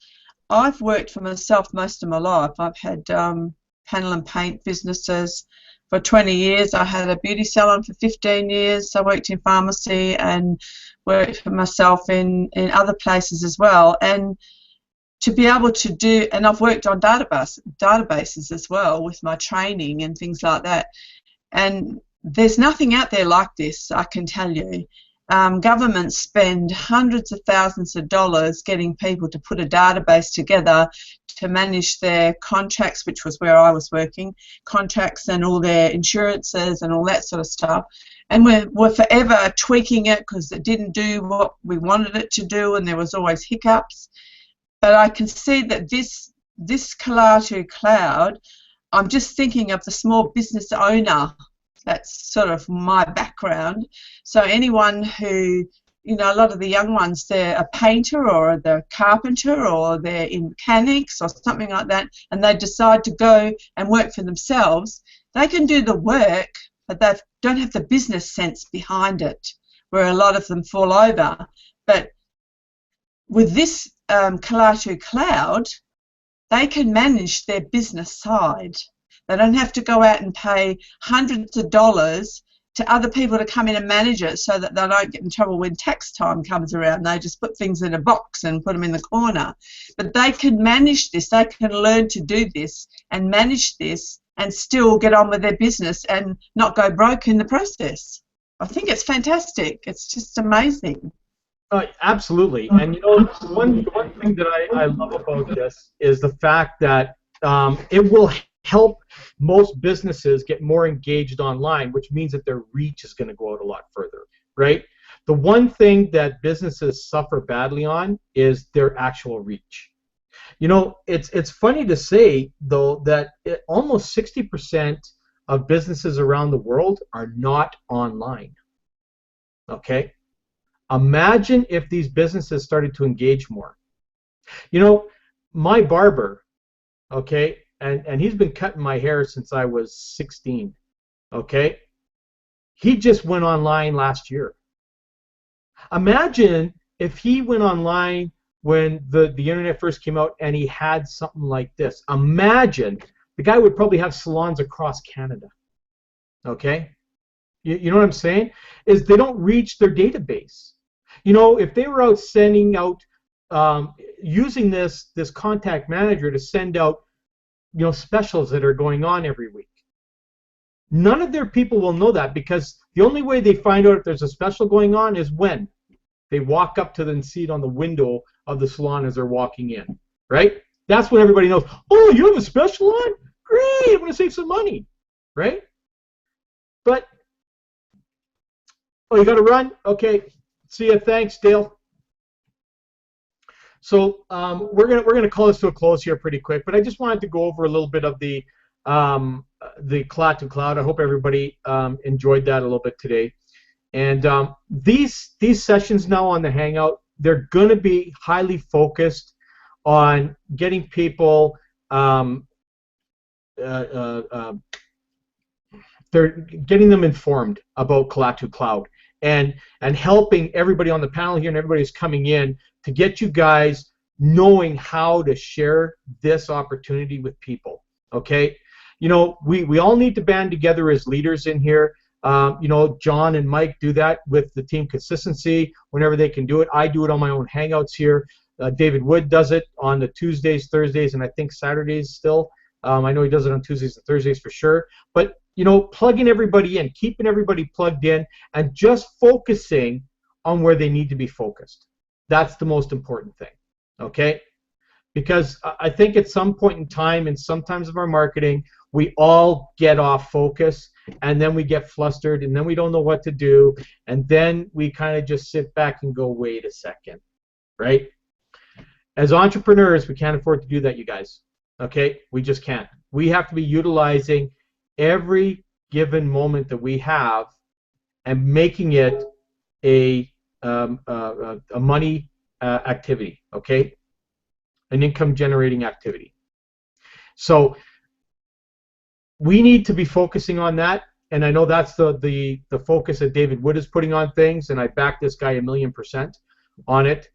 I've worked for myself most of my life. I've had panel and paint businesses for 20 years. I had a beauty salon for 15 years. I worked in pharmacy and worked for myself in other places as well. And to be able to do, and I've worked on databases as well with my training and things like that. And there's nothing out there like this, I can tell you. Governments spend hundreds of thousands of dollars getting people to put a database together to manage their contracts, which was where I was working, contracts and all their insurances and all that sort of stuff. And we're forever tweaking it because it didn't do what we wanted it to do, and there was always hiccups. But I can see that this Kalatu Cloud, I'm just thinking of the small business owner. That's sort of my background. So anyone who, you know, a lot of the young ones, they're a painter or they're a carpenter or they're in mechanics or something like that, and they decide to go and work for themselves, they can do the work, but they don't have the business sense behind it, where a lot of them fall over. But with this Kalatu Cloud, they can manage their business side. They don't have to go out and pay hundreds of dollars to other people to come in and manage it so that they don't get in trouble when tax time comes around. They just put things in a box and put them in the corner. But they can manage this. They can learn to do this and manage this and still get on with their business and not go broke in the process. I think it's fantastic. It's just amazing. Absolutely. And you know, one thing that I love about this is the fact that it will help most businesses get more engaged online, which means that their reach is going to go out a lot further, right? The one thing that businesses suffer badly on is their actual reach. You know, it's funny to say, though, that almost 60% of businesses around the world are not online, okay? Imagine if these businesses started to engage more. You know, my barber, okay, and he's been cutting my hair since I was 16, okay? He just went online last year. Imagine if he went online when the internet first came out and he had something like this. Imagine, the guy would probably have salons across Canada, okay? You know what I'm saying? Is they don't reach their database. You know, if they were out sending out, using this contact manager to send out, you know, specials that are going on every week, none of their people will know that, because the only way they find out if there's a special going on is when they walk up to them and see it on the window of the salon as they're walking in, right? That's when everybody knows, oh, you have a special on? Great, I'm going to save some money, right? But, oh, you got to run? Okay, see ya, thanks, Dale. So we're gonna call this to a close here pretty quick, but I just wanted to go over a little bit of the Kalatu Cloud. I hope everybody enjoyed that a little bit today. And these sessions now on the Hangout, they're going to be highly focused on getting people they're getting them informed about Kalatu Cloud and helping everybody on the panel here and everybody who's coming in to get you guys knowing how to share this opportunity with people, okay? You know, we all need to band together as leaders in here. You know, John and Mike do that with the team consistency whenever they can do it. I do it on my own Hangouts here. David Wood does it on the Tuesdays, Thursdays, and I think Saturdays still. I know he does it on Tuesdays and Thursdays for sure. But, you know, plugging everybody in, keeping everybody plugged in, and just focusing on where they need to be focused. That's the most important thing, okay? Because I think at some point in time, in sometimes of our marketing, we all get off focus, and then we get flustered, and then we don't know what to do, and then we kind of just sit back and go, wait a second, right? As entrepreneurs, we can't afford to do that, you guys, okay? We just can't. We have to be utilizing every given moment that we have and making it a money activity, okay? An income generating activity. So we need to be focusing on that, and I know that's the focus that David Wood is putting on things, and I back this guy 1,000,000% on it,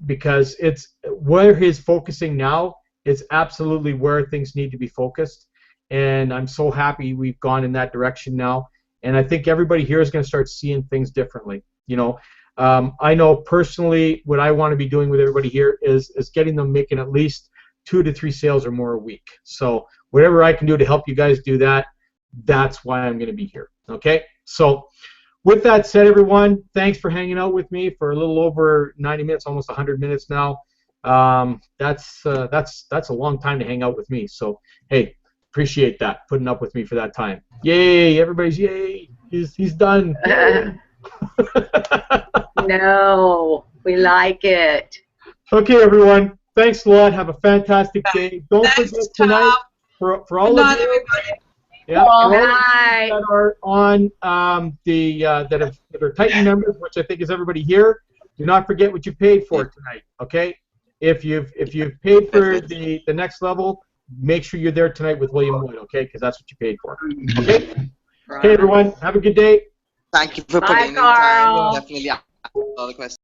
because it's where he's focusing now is absolutely where things need to be focused, and I'm so happy we've gone in that direction now, and I think everybody here is going to start seeing things differently. You know, I know personally what I want to be doing with everybody here is getting them making at least 2 to 3 sales or more a week. So whatever I can do to help you guys do that, that's why I'm going to be here. Okay? So with that said, everyone, thanks for hanging out with me for a little over 90 minutes, almost 100 minutes now. That's a long time to hang out with me. So hey, appreciate that, putting up with me for that time. Yay! Everybody's yay! He's done. No, we like it. Okay, everyone. Thanks a lot. Have a fantastic day. Don't forget tonight for all of you. Yeah, for all of you that are on that are Titan members, which I think is everybody here. Do not forget what you paid for tonight. Okay, if you've paid for the next level, make sure you're there tonight with William Wood. Okay, because that's what you paid for. Okay. Okay, everyone. Have a good day. Thank you for Bye, putting in Carl. time. Definitely all the questions.